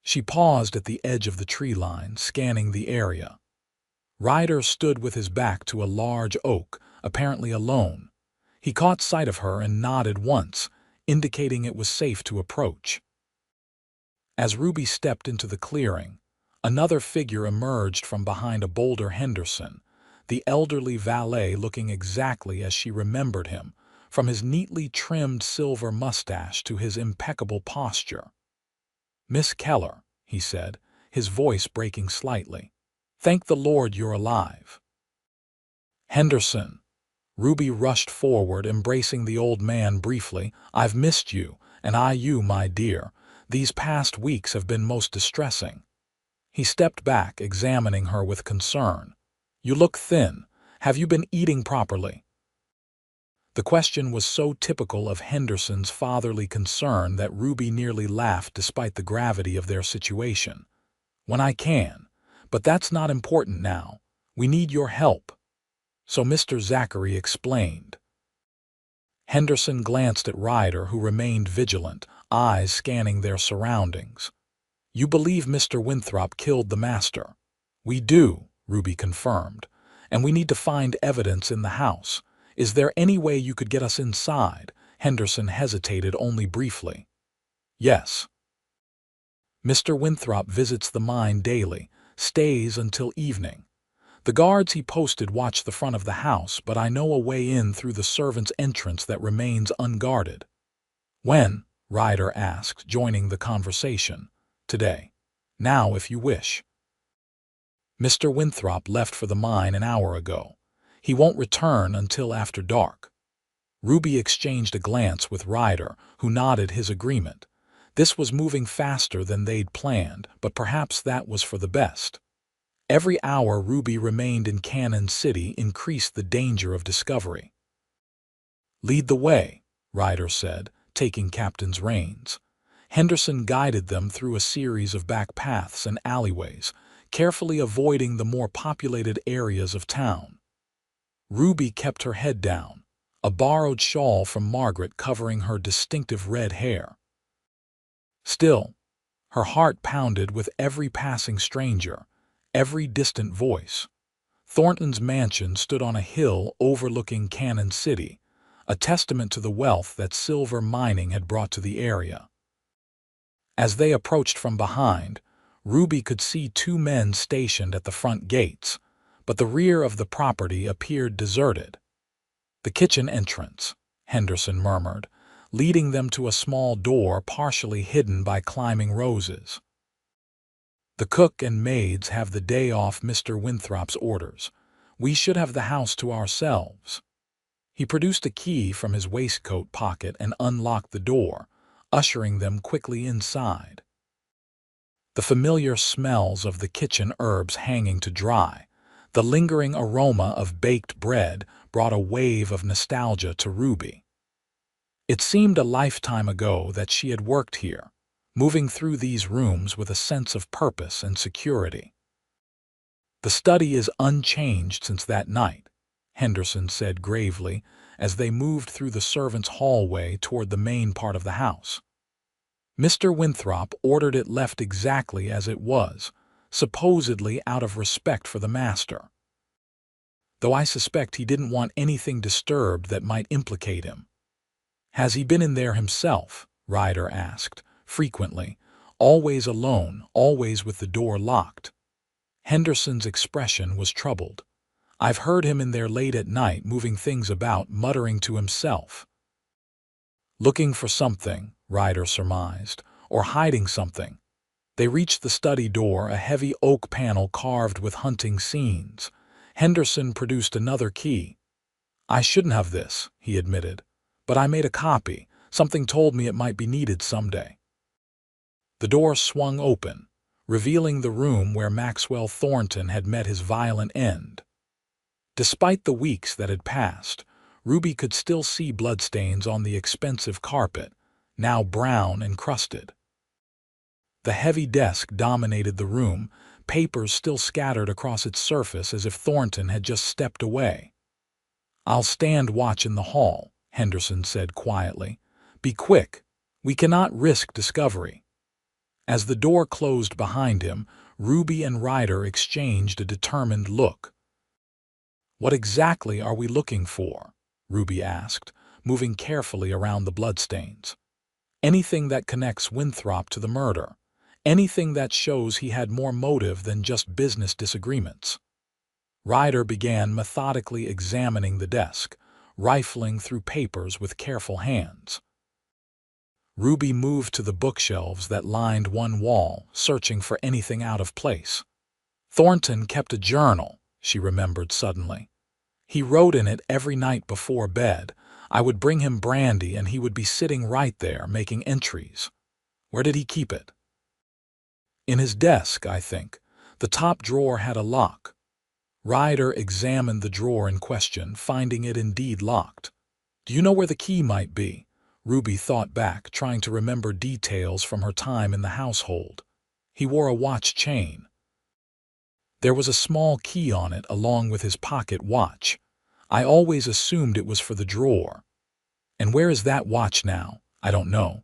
She paused at the edge of the tree line, scanning the area. Ryder stood with his back to a large oak, apparently alone. He caught sight of her and nodded once, indicating it was safe to approach. As Ruby stepped into the clearing, another figure emerged from behind a boulder. Henderson, the elderly valet, looking exactly as she remembered him, from his neatly trimmed silver mustache to his impeccable posture. "Miss Keller," he said, his voice breaking slightly. "Thank the Lord you're alive." "Henderson." Ruby rushed forward, embracing the old man briefly. "I've missed you, and I you, my dear. These past weeks have been most distressing." He stepped back, examining her with concern. "You look thin. Have you been eating properly?" The question was so typical of Henderson's fatherly concern that Ruby nearly laughed despite the gravity of their situation. "When I can. But that's not important now. We need your help." So Mr. Zachary explained. Henderson glanced at Ryder, who remained vigilant, eyes scanning their surroundings. "You believe Mr. Winthrop killed the master?" "We do," Ruby confirmed. "And we need to find evidence in the house. Is there any way you could get us inside?" Henderson hesitated only briefly. "Yes. Mr. Winthrop visits the mine daily, stays until evening. The guards he posted watch the front of the house, but I know a way in through the servants' entrance that remains unguarded." "When?" Ryder asked, joining the conversation. "Today. Now, if you wish." "Mr. Winthrop left for the mine an hour ago. He won't return until after dark." Ruby exchanged a glance with Ryder, who nodded his agreement. This was moving faster than they'd planned, but perhaps that was for the best. Every hour Ruby remained in Cannon City increased the danger of discovery. "Lead the way," Ryder said, taking captain's reins. Henderson guided them through a series of back paths and alleyways, carefully avoiding the more populated areas of town. Ruby kept her head down, a borrowed shawl from Margaret covering her distinctive red hair. Still, her heart pounded with every passing stranger, every distant voice. Thornton's mansion stood on a hill overlooking Cannon City, a testament to the wealth that silver mining had brought to the area. As they approached from behind, Ruby could see two men stationed at the front gates, but the rear of the property appeared deserted. "The kitchen entrance," Henderson murmured, leading them to a small door partially hidden by climbing roses. "The cook and maids have the day off Mr. Winthrop's orders. We should have the house to ourselves." He produced a key from his waistcoat pocket and unlocked the door, ushering them quickly inside. The familiar smells of the kitchen herbs hanging to dry, the lingering aroma of baked bread brought a wave of nostalgia to Ruby. It seemed a lifetime ago that she had worked here, moving through these rooms with a sense of purpose and security. "The study is unchanged since that night," Henderson said gravely, as they moved through the servants' hallway toward the main part of the house. Mr. Winthrop ordered it left exactly as it was, supposedly out of respect for the master, though I suspect he didn't want anything disturbed that might implicate him. "Has he been in there himself?" Ryder asked. "Frequently. Always alone, always with the door locked." Henderson's expression was troubled. "I've heard him in there late at night moving things about, muttering to himself." "Looking for something," Ryder surmised, "or hiding something." They reached the study door, a heavy oak panel carved with hunting scenes. Henderson produced another key. "I shouldn't have this," he admitted, "but I made a copy. Something told me it might be needed someday." The door swung open, revealing the room where Maxwell Thornton had met his violent end. Despite the weeks that had passed, Ruby could still see bloodstains on the expensive carpet, now brown and crusted. The heavy desk dominated the room, papers still scattered across its surface as if Thornton had just stepped away. "I'll stand watch in the hall," Henderson said quietly. "Be quick. We cannot risk discovery." As the door closed behind him, Ruby and Ryder exchanged a determined look. "What exactly are we looking for?" Ruby asked, moving carefully around the bloodstains. "Anything that connects Winthrop to the murder. Anything that shows he had more motive than just business disagreements." Ryder began methodically examining the desk, rifling through papers with careful hands. Ruby moved to the bookshelves that lined one wall, searching for anything out of place. Thornton kept a journal, she remembered suddenly. He wrote in it every night before bed. I would bring him brandy and he would be sitting right there making entries. Where did he keep it? "In his desk, I think. The top drawer had a lock." Ryder examined the drawer in question, finding it indeed locked. "Do you know where the key might be?" Ruby thought back, trying to remember details from her time in the household. He wore a watch chain. There was a small key on it along with his pocket watch. I always assumed it was for the drawer. "And where is that watch now?" "I don't know.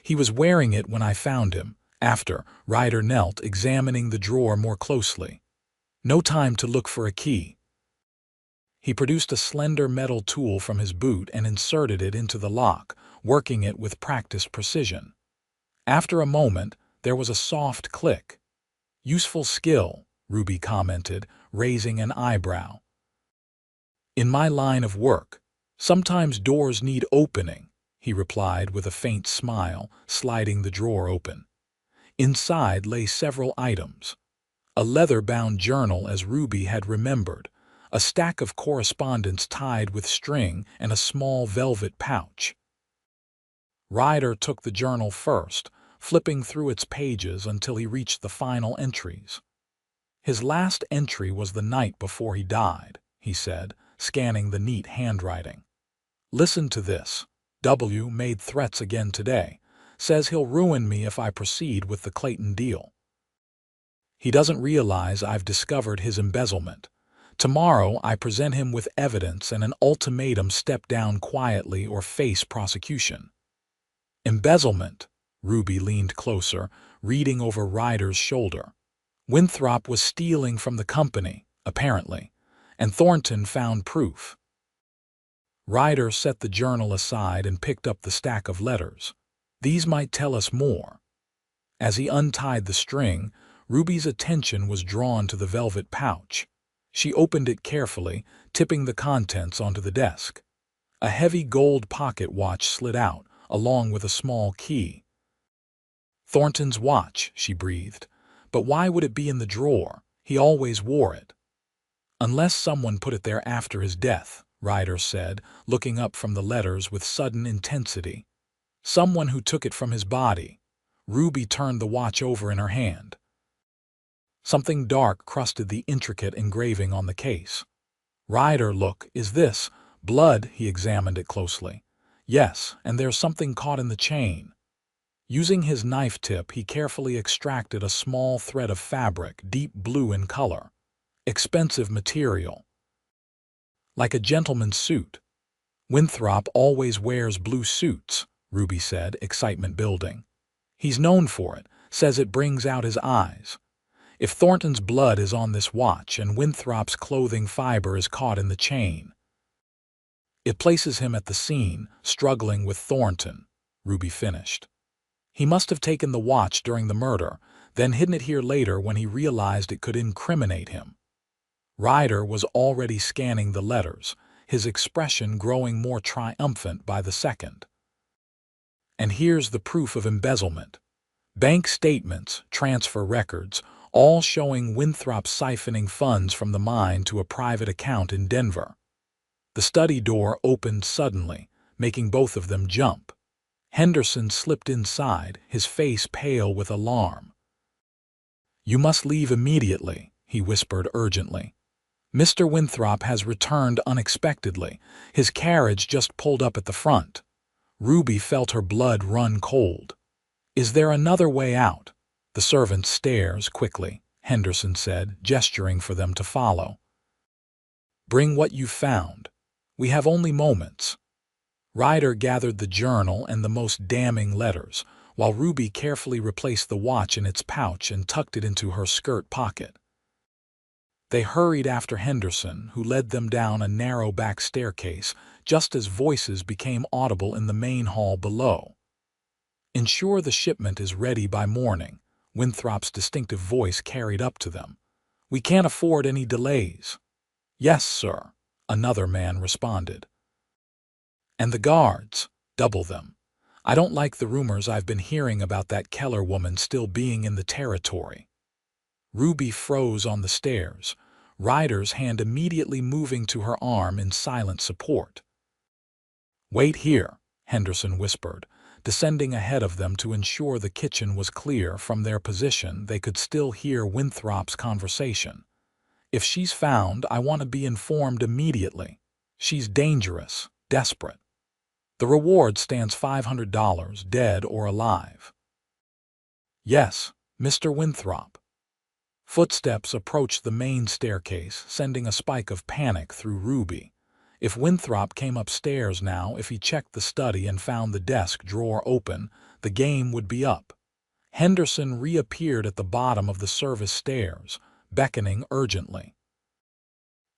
He was wearing it when I found him." After, Ryder knelt, examining the drawer more closely. No time to look for a key. He produced a slender metal tool from his boot and inserted it into the lock, working it with practiced precision. After a moment, there was a soft click. "Useful skill," Ruby commented, raising an eyebrow. "In my line of work, sometimes doors need opening," he replied with a faint smile, sliding the drawer open. Inside lay several items. A leather-bound journal as Ruby had remembered, a stack of correspondence tied with string, and a small velvet pouch. Ryder took the journal first, flipping through its pages until he reached the final entries. "His last entry was the night before he died," he said, scanning the neat handwriting. "Listen to this. W. made threats again today. Says he'll ruin me if I proceed with the Clayton deal. He doesn't realize I've discovered his embezzlement. Tomorrow I present him with evidence and an ultimatum: step down quietly or face prosecution." Embezzlement. Ruby leaned closer, reading over Ryder's shoulder. Winthrop was stealing from the company, apparently, and Thornton found proof. Ryder set the journal aside and picked up the stack of letters. These might tell us more. As he untied the string, Ruby's attention was drawn to the velvet pouch. She opened it carefully, tipping the contents onto the desk. A heavy gold pocket watch slid out, along with a small key. "Thornton's watch," she breathed. "But why would it be in the drawer? He always wore it." "Unless someone put it there after his death," Ryder said, looking up from the letters with sudden intensity. "Someone who took it from his body." Ruby turned the watch over in her hand. Something dark crusted the intricate engraving on the case. "Ryder, look, is this blood?" He examined it closely. "Yes, and there's something caught in the chain." Using his knife tip, he carefully extracted a small thread of fabric, deep blue in color. "Expensive material. Like a gentleman's suit." Winthrop always wears blue suits, Ruby said, excitement building. He's known for it, says it brings out his eyes. If Thornton's blood is on this watch and Winthrop's clothing fiber is caught in the chain, it places him at the scene, struggling with Thornton, Ruby finished. He must have taken the watch during the murder, then hidden it here later when he realized it could incriminate him. Ryder was already scanning the letters, his expression growing more triumphant by the second. And here's the proof of embezzlement. Bank statements, transfer records, all showing Winthrop siphoning funds from the mine to a private account in Denver. The study door opened suddenly, making both of them jump. Henderson slipped inside, his face pale with alarm. "You must leave immediately," he whispered urgently. "Mr. Winthrop has returned unexpectedly. His carriage just pulled up at the front." Ruby felt her blood run cold. "Is there another way out?" "The servant stairs, quickly," Henderson said, gesturing for them to follow. "Bring what you've found. We have only moments." Ryder gathered the journal and the most damning letters, while Ruby carefully replaced the watch in its pouch and tucked it into her skirt pocket. They hurried after Henderson, who led them down a narrow back staircase, just as voices became audible in the main hall below. "Ensure the shipment is ready by morning," Winthrop's distinctive voice carried up to them. "We can't afford any delays." "Yes, sir," another man responded. "And the guards, double them. I don't like the rumors I've been hearing about that Keller woman still being in the territory." Ruby froze on the stairs, Ryder's hand immediately moving to her arm in silent support. "Wait here," Henderson whispered, descending ahead of them to ensure the kitchen was clear. From their position, they could still hear Winthrop's conversation. "If she's found, I want to be informed immediately. She's dangerous, desperate. The reward stands $500, dead or alive." "Yes, Mr. Winthrop." Footsteps approached the main staircase, sending a spike of panic through Ruby. If Winthrop came upstairs now, if he checked the study and found the desk drawer open, the game would be up. Henderson reappeared at the bottom of the service stairs, beckoning urgently.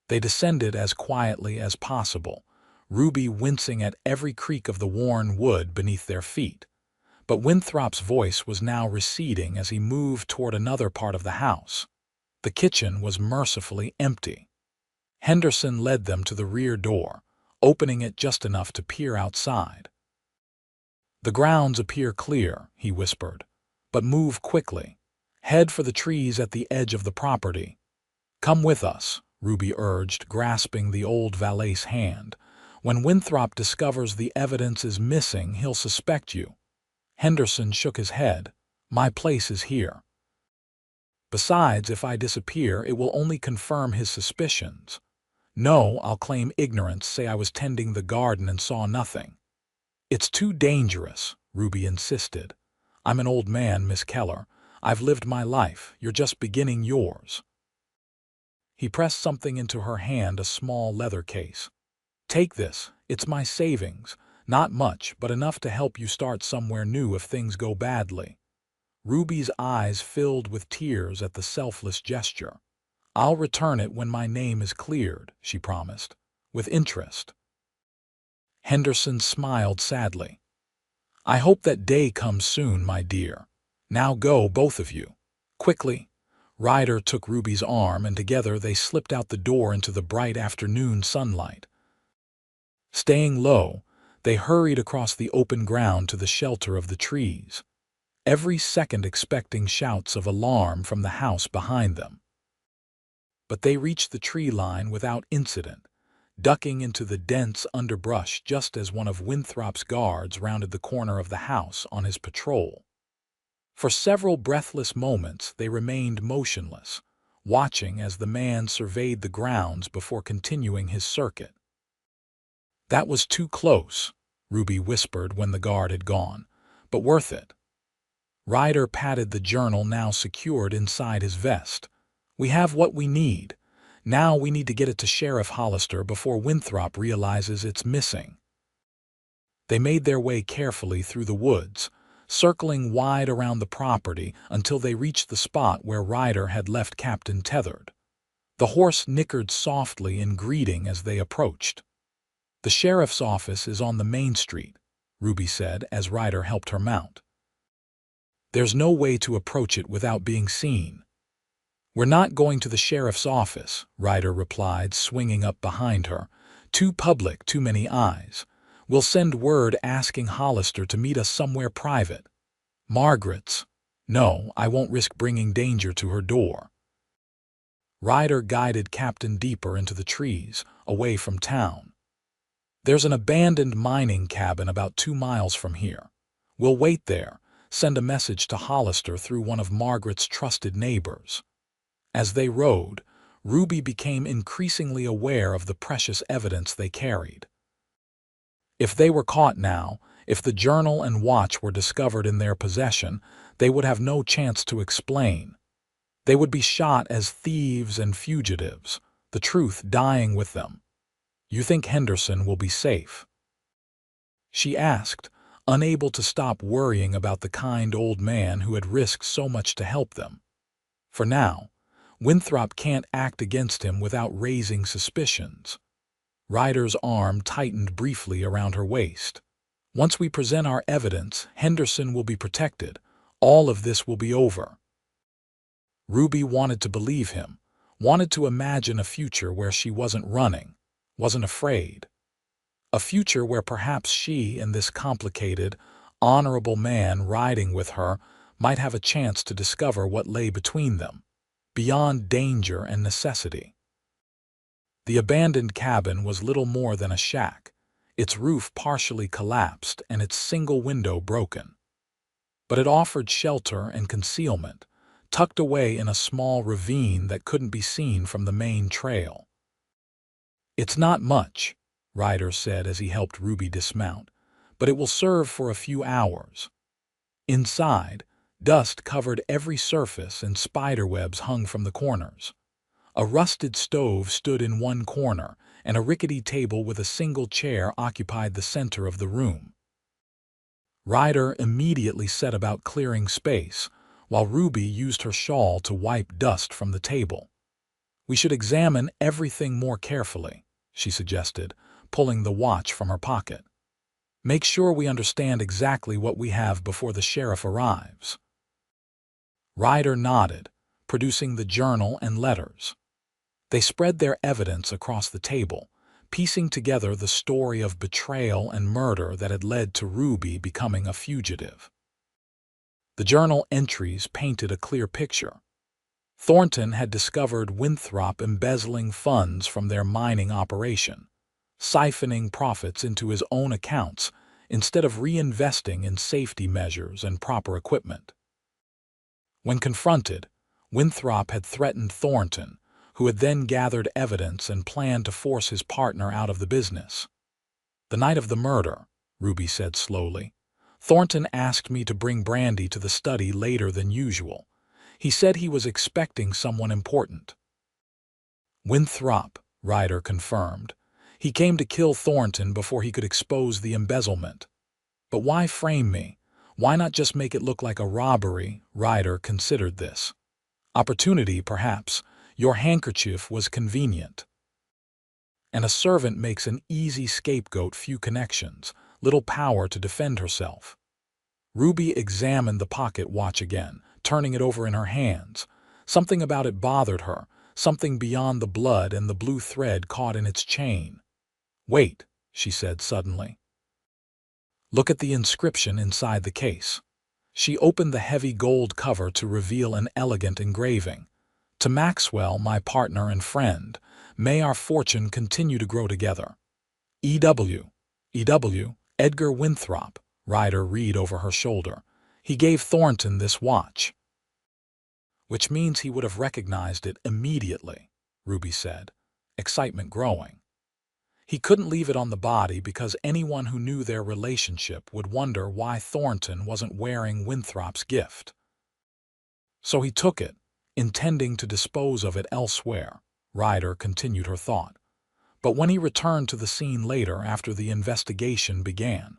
They descended as quietly as possible, Ruby wincing at every creak of the worn wood beneath their feet. But Winthrop's voice was now receding as he moved toward another part of the house. The kitchen was mercifully empty. Henderson led them to the rear door, opening it just enough to peer outside. "The grounds appear clear," he whispered, "but move quickly. Head for the trees at the edge of the property." "Come with us," Ruby urged, grasping the old valet's hand. "When Winthrop discovers the evidence is missing, he'll suspect you." Henderson shook his head. "My place is here. Besides, if I disappear, it will only confirm his suspicions. No, I'll claim ignorance, say I was tending the garden and saw nothing." "It's too dangerous," Ruby insisted. "I'm an old man, Miss Keller. I've lived my life. You're just beginning yours." He pressed something into her hand, a small leather case. "Take this. It's my savings. Not much, but enough to help you start somewhere new if things go badly." Ruby's eyes filled with tears at the selfless gesture. "I'll return it when my name is cleared," she promised, with interest. Henderson smiled sadly. "I hope that day comes soon, my dear. Now go, both of you. Quickly." Ryder took Ruby's arm, and together they slipped out the door into the bright afternoon sunlight. Staying low, they hurried across the open ground to the shelter of the trees, every second expecting shouts of alarm from the house behind them. But they reached the tree line without incident, ducking into the dense underbrush just as one of Winthrop's guards rounded the corner of the house on his patrol. For several breathless moments they remained motionless, watching as the man surveyed the grounds before continuing his circuit. "That was too close," Ruby whispered when the guard had gone, "but worth it." Ryder patted the journal now secured inside his vest. "We have what we need. Now we need to get it to Sheriff Hollister before Winthrop realizes it's missing." They made their way carefully through the woods, circling wide around the property until they reached the spot where Ryder had left Captain tethered. The horse nickered softly in greeting as they approached. "The sheriff's office is on the main street," Ruby said as Ryder helped her mount. "There's no way to approach it without being seen." "We're not going to the sheriff's office," Ryder replied, swinging up behind her. "Too public, too many eyes. We'll send word asking Hollister to meet us somewhere private." "Margaret's." "No, I won't risk bringing danger to her door." Ryder guided Captain deeper into the trees, away from town. "There's an abandoned mining cabin about 2 miles from here. We'll wait there, send a message to Hollister through one of Margaret's trusted neighbors." As they rode, Ruby became increasingly aware of the precious evidence they carried. If they were caught now, if the journal and watch were discovered in their possession, they would have no chance to explain. They would be shot as thieves and fugitives, the truth dying with them. "You think Henderson will be safe?" she asked, unable to stop worrying about the kind old man who had risked so much to help them. For now, Winthrop can't act against him without raising suspicions. Ryder's arm tightened briefly around her waist. "Once we present our evidence, Henderson will be protected. All of this will be over." Ruby wanted to believe him, wanted to imagine a future where she wasn't running, wasn't afraid. A future where perhaps she and this complicated, honorable man riding with her might have a chance to discover what lay between them, beyond danger and necessity. The abandoned cabin was little more than a shack, its roof partially collapsed and its single window broken. But it offered shelter and concealment, tucked away in a small ravine that couldn't be seen from the main trail. "It's not much," Ryder said as he helped Ruby dismount, "but it will serve for a few hours." Inside, dust covered every surface and spiderwebs hung from the corners. A rusted stove stood in one corner, and a rickety table with a single chair occupied the center of the room. Ryder immediately set about clearing space, while Ruby used her shawl to wipe dust from the table. "We should examine everything more carefully," she suggested, pulling the watch from her pocket. "Make sure we understand exactly what we have before the sheriff arrives." Ryder nodded, producing the journal and letters. They spread their evidence across the table, piecing together the story of betrayal and murder that had led to Ruby becoming a fugitive. The journal entries painted a clear picture. Thornton had discovered Winthrop embezzling funds from their mining operation, siphoning profits into his own accounts instead of reinvesting in safety measures and proper equipment. When confronted, Winthrop had threatened Thornton, who had then gathered evidence and planned to force his partner out of the business. "The night of the murder," Ruby said slowly, "Thornton asked me to bring Brandy to the study later than usual. He said he was expecting someone important." "Winthrop," Ryder confirmed. "He came to kill Thornton before he could expose the embezzlement." "But why frame me? Why not just make it look like a robbery?" Ryder considered this. "Opportunity, perhaps. Your handkerchief was convenient." And a servant makes an easy scapegoat, few connections, little power to defend herself. Ruby examined the pocket watch again, turning it over in her hands. Something about it bothered her, something beyond the blood and the blue thread caught in its chain. "Wait," she said suddenly. "Look at the inscription inside the case." She opened the heavy gold cover to reveal an elegant engraving. "To Maxwell, my partner and friend, may our fortune continue to grow together. E.W. Edgar Winthrop," Ryder read over her shoulder. "He gave Thornton this watch." "Which means he would have recognized it immediately," Ruby said, excitement growing. "He couldn't leave it on the body because anyone who knew their relationship would wonder why Thornton wasn't wearing Winthrop's gift. So he took it, intending to dispose of it elsewhere," Ryder continued her thought. "But when he returned to the scene later after the investigation began,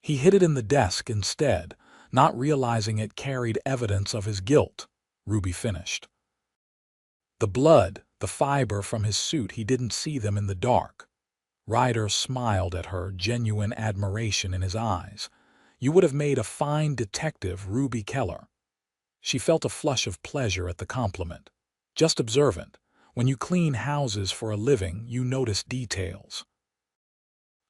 He hid it in the desk instead, not realizing it carried evidence of his guilt, Ruby finished. The blood, the fiber from his suit, he didn't see them in the dark. Ryder smiled at her, genuine admiration in his eyes. You would have made a fine detective, Ruby Keller. She felt a flush of pleasure at the compliment. Just observant. When you clean houses for a living, you notice details.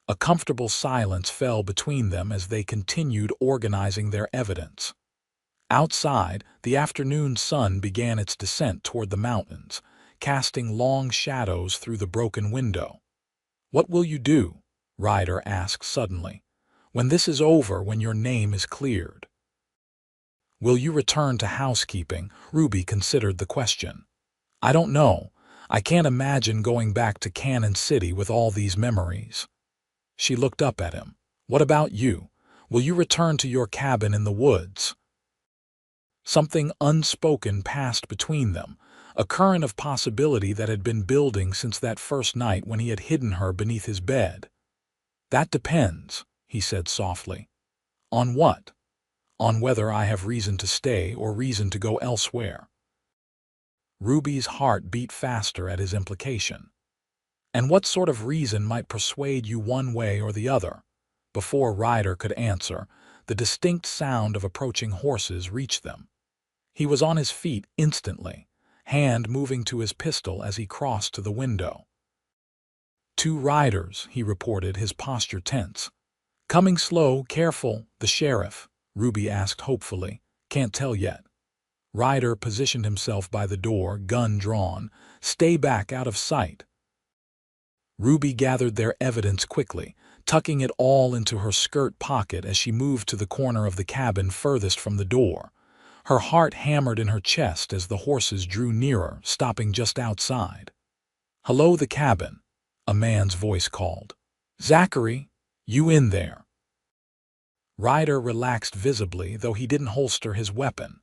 A comfortable silence fell between them as they continued organizing their evidence. Outside, the afternoon sun began its descent toward the mountains, casting long shadows through the broken window. "What will you do?" Ryder asked suddenly. "When this is over, when your name is cleared?" "Will you return to housekeeping?" Ruby considered the question. "I don't know. I can't imagine going back to Cannon City with all these memories." She looked up at him. "What about you? Will you return to your cabin in the woods?" Something unspoken passed between them, a current of possibility that had been building since that first night when he had hidden her beneath his bed. "That depends," he said softly. "On what?" "On whether I have reason to stay or reason to go elsewhere." Ruby's heart beat faster at his implication. "And what sort of reason might persuade you one way or the other?" Before Ryder could answer, the distinct sound of approaching horses reached them. He was on his feet instantly, hand moving to his pistol as he crossed to the window. "Two riders," he reported, his posture tense. "Coming slow, careful." "The sheriff?" Ruby asked hopefully. "Can't tell yet." Ryder positioned himself by the door, gun drawn. "Stay back, out of sight." Ruby gathered their evidence quickly, tucking it all into her skirt pocket as she moved to the corner of the cabin furthest from the door. Her heart hammered in her chest as the horses drew nearer, stopping just outside. "Hello, the cabin," a man's voice called. "Zachary, you in there?" Ryder relaxed visibly, though he didn't holster his weapon.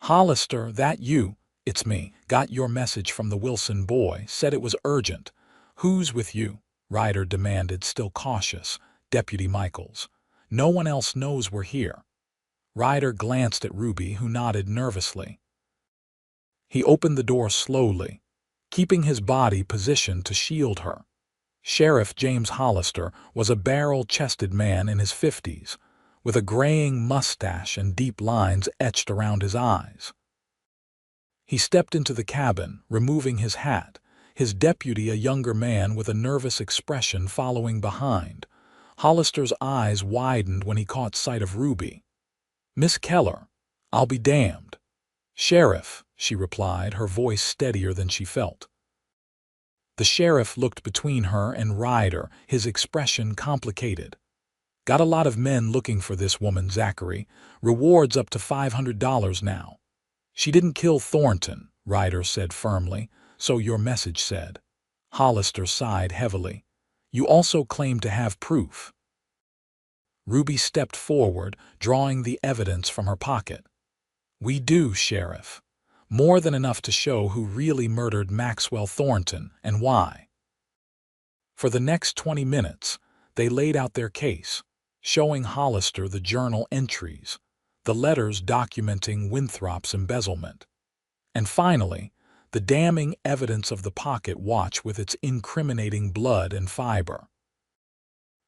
"Hollister, that you?" "It's me. Got your message from the Wilson boy, said it was urgent." "Who's with you?" Ryder demanded, still cautious. "Deputy Michaels. No one else knows we're here." Ryder glanced at Ruby, who nodded nervously. He opened the door slowly, keeping his body positioned to shield her. Sheriff James Hollister was a barrel-chested man in his 50s, with a graying mustache and deep lines etched around his eyes. He stepped into the cabin, removing his hat, his deputy a younger man with a nervous expression following behind. Hollister's eyes widened when he caught sight of Ruby. "Miss Keller, I'll be damned." "Sheriff," she replied, her voice steadier than she felt. The sheriff looked between her and Ryder, his expression complicated. "Got a lot of men looking for this woman, Zachary. Rewards up to $500 now." "She didn't kill Thornton," Ryder said firmly. "So your message said." Hollister sighed heavily. "You also claim to have proof." Ruby stepped forward, drawing the evidence from her pocket. "We do, Sheriff. More than enough to show who really murdered Maxwell Thornton and why." For the next 20 minutes, they laid out their case, showing Hollister the journal entries, the letters documenting Winthrop's embezzlement, and finally, the damning evidence of the pocket watch with its incriminating blood and fiber.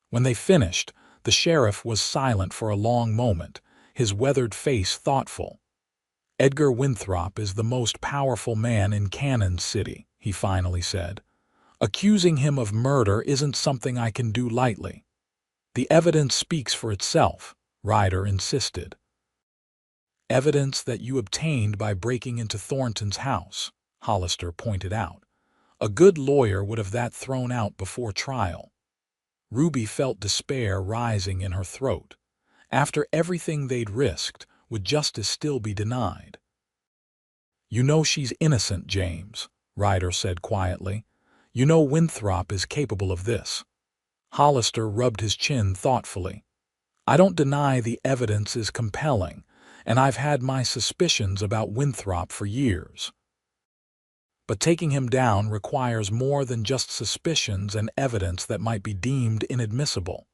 When they finished, the sheriff was silent for a long moment, his weathered face thoughtful. "Edgar Winthrop is the most powerful man in Cannon City," he finally said. "Accusing him of murder isn't something I can do lightly." "The evidence speaks for itself," Ryder insisted. "Evidence that you obtained by breaking into Thornton's house," Hollister pointed out. "A good lawyer would have that thrown out before trial." Ruby felt despair rising in her throat. After everything they'd risked, would justice still be denied? "You know she's innocent, James," Ryder said quietly. "You know Winthrop is capable of this." Hollister rubbed his chin thoughtfully. "I don't deny the evidence is compelling, and I've had my suspicions about Winthrop for years. But taking him down requires more than just suspicions and evidence that might be deemed inadmissible."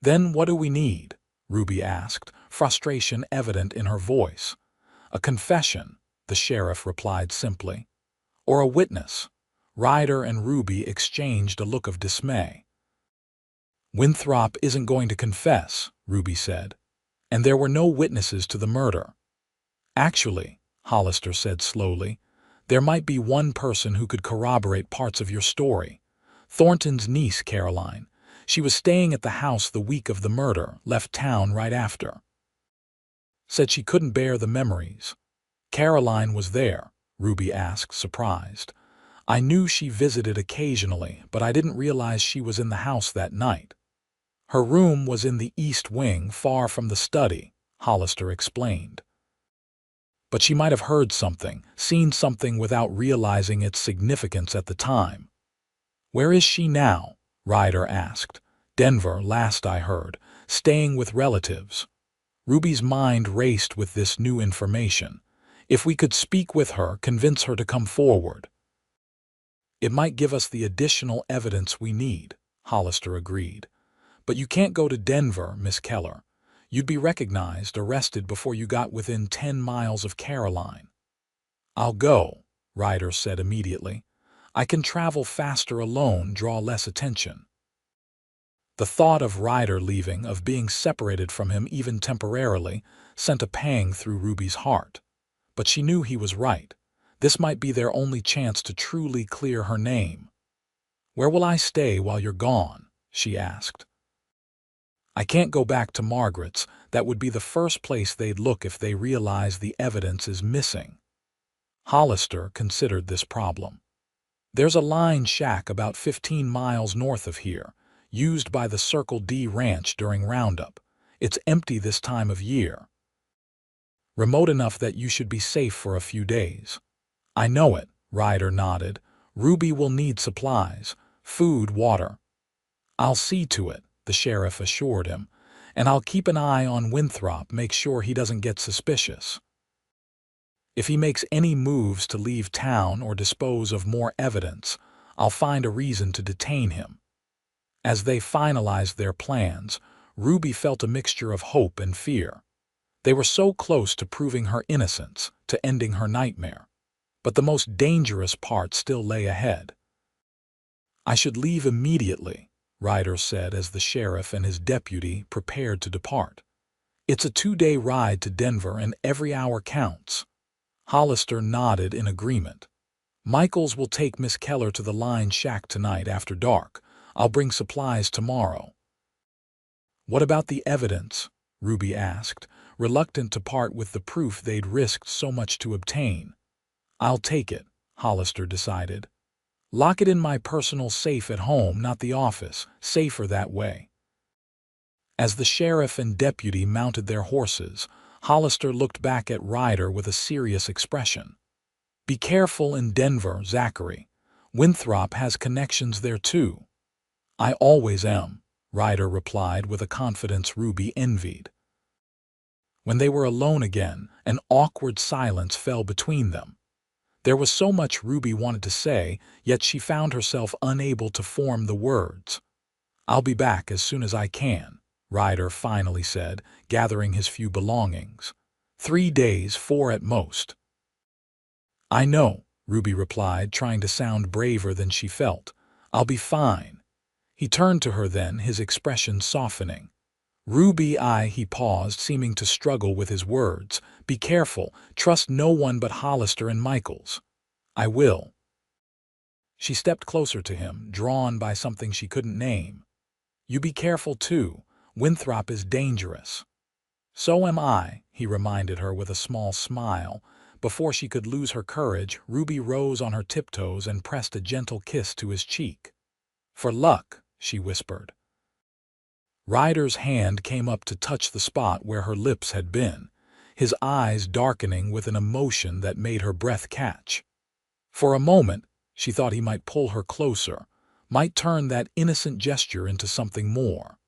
"Then what do we need?" Ruby asked, frustration evident in her voice. "A confession," the sheriff replied simply. "Or a witness." Ryder and Ruby exchanged a look of dismay. "Winthrop isn't going to confess," Ruby said. "And there were no witnesses to the murder." "Actually," Hollister said slowly, "there might be one person who could corroborate parts of your story. Thornton's niece, Caroline. She was staying at the house the week of the murder, left town right after. Said she couldn't bear the memories." "Caroline was there?" Ruby asked, surprised. "I knew she visited occasionally, but I didn't realize she was in the house that night." "Her room was in the east wing, far from the study," Hollister explained. "But she might have heard something, seen something without realizing its significance at the time." "Where is she now?" Ryder asked. "Denver, last I heard, staying with relatives." Ruby's mind raced with this new information. If we could speak with her, convince her to come forward. "It might give us the additional evidence we need," Hollister agreed. "But you can't go to Denver, Miss Keller. You'd be recognized, arrested before you got within 10 miles of Caroline." "I'll go," Ryder said immediately. "I can travel faster alone, draw less attention." The thought of Ryder leaving, of being separated from him even temporarily, sent a pang through Ruby's heart. But she knew he was right. This might be their only chance to truly clear her name. "Where will I stay while you're gone?" she asked. "I can't go back to Margaret's. That would be the first place they'd look if they realize the evidence is missing." Hollister considered this problem. "There's a line shack about 15 miles north of here, used by the Circle D ranch during Roundup. It's empty this time of year. Remote enough that you should be safe for a few days." "I know it," Ryder nodded. "Ruby will need supplies, food, water." "I'll see to it," the sheriff assured him. "And I'll keep an eye on Winthrop, make sure he doesn't get suspicious. If he makes any moves to leave town or dispose of more evidence, I'll find a reason to detain him." As they finalized their plans, Ruby felt a mixture of hope and fear. They were so close to proving her innocence, to ending her nightmare. But the most dangerous part still lay ahead. "I should leave immediately," Ryder said as the sheriff and his deputy prepared to depart. "It's a 2-day ride to Denver and every hour counts." Hollister nodded in agreement. "Michaels will take Miss Keller to the line shack tonight after dark. I'll bring supplies tomorrow." "What about the evidence?" Ruby asked, reluctant to part with the proof they'd risked so much to obtain. "I'll take it," Hollister decided. "Lock it in my personal safe at home, not the office. Safer that way." As the sheriff and deputy mounted their horses, Hollister looked back at Ryder with a serious expression. "Be careful in Denver, Zachary. Winthrop has connections there too." "I always am," Ryder replied with a confidence Ruby envied. When they were alone again, an awkward silence fell between them. There was so much Ruby wanted to say, yet she found herself unable to form the words. "I'll be back as soon as I can," Ryder finally said, gathering his few belongings. 3 days, 4 at most." "I know," Ruby replied, trying to sound braver than she felt. "I'll be fine." He turned to her then, his expression softening. "Ruby, he paused, seeming to struggle with his words. "Be careful. Trust no one but Hollister and Michaels." "I will." She stepped closer to him, drawn by something she couldn't name. "You be careful too. Winthrop is dangerous." "So am I," he reminded her with a small smile. Before she could lose her courage, Ruby rose on her tiptoes and pressed a gentle kiss to his cheek. "For luck," she whispered. Ryder's hand came up to touch the spot where her lips had been, his eyes darkening with an emotion that made her breath catch. For a moment, she thought he might pull her closer, might turn that innocent gesture into something more.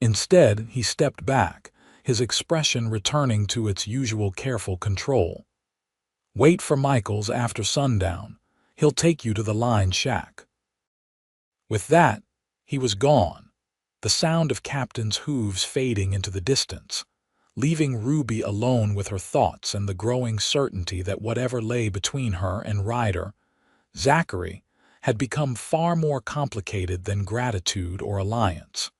Instead, he stepped back, his expression returning to its usual careful control. "Wait for Michaels after sundown. He'll take you to the line shack." With that, he was gone. the sound of Captain's hooves fading into the distance, leaving Ruby alone with her thoughts and the growing certainty that whatever lay between her and Ryder, Zachary, had become far more complicated than gratitude or alliance.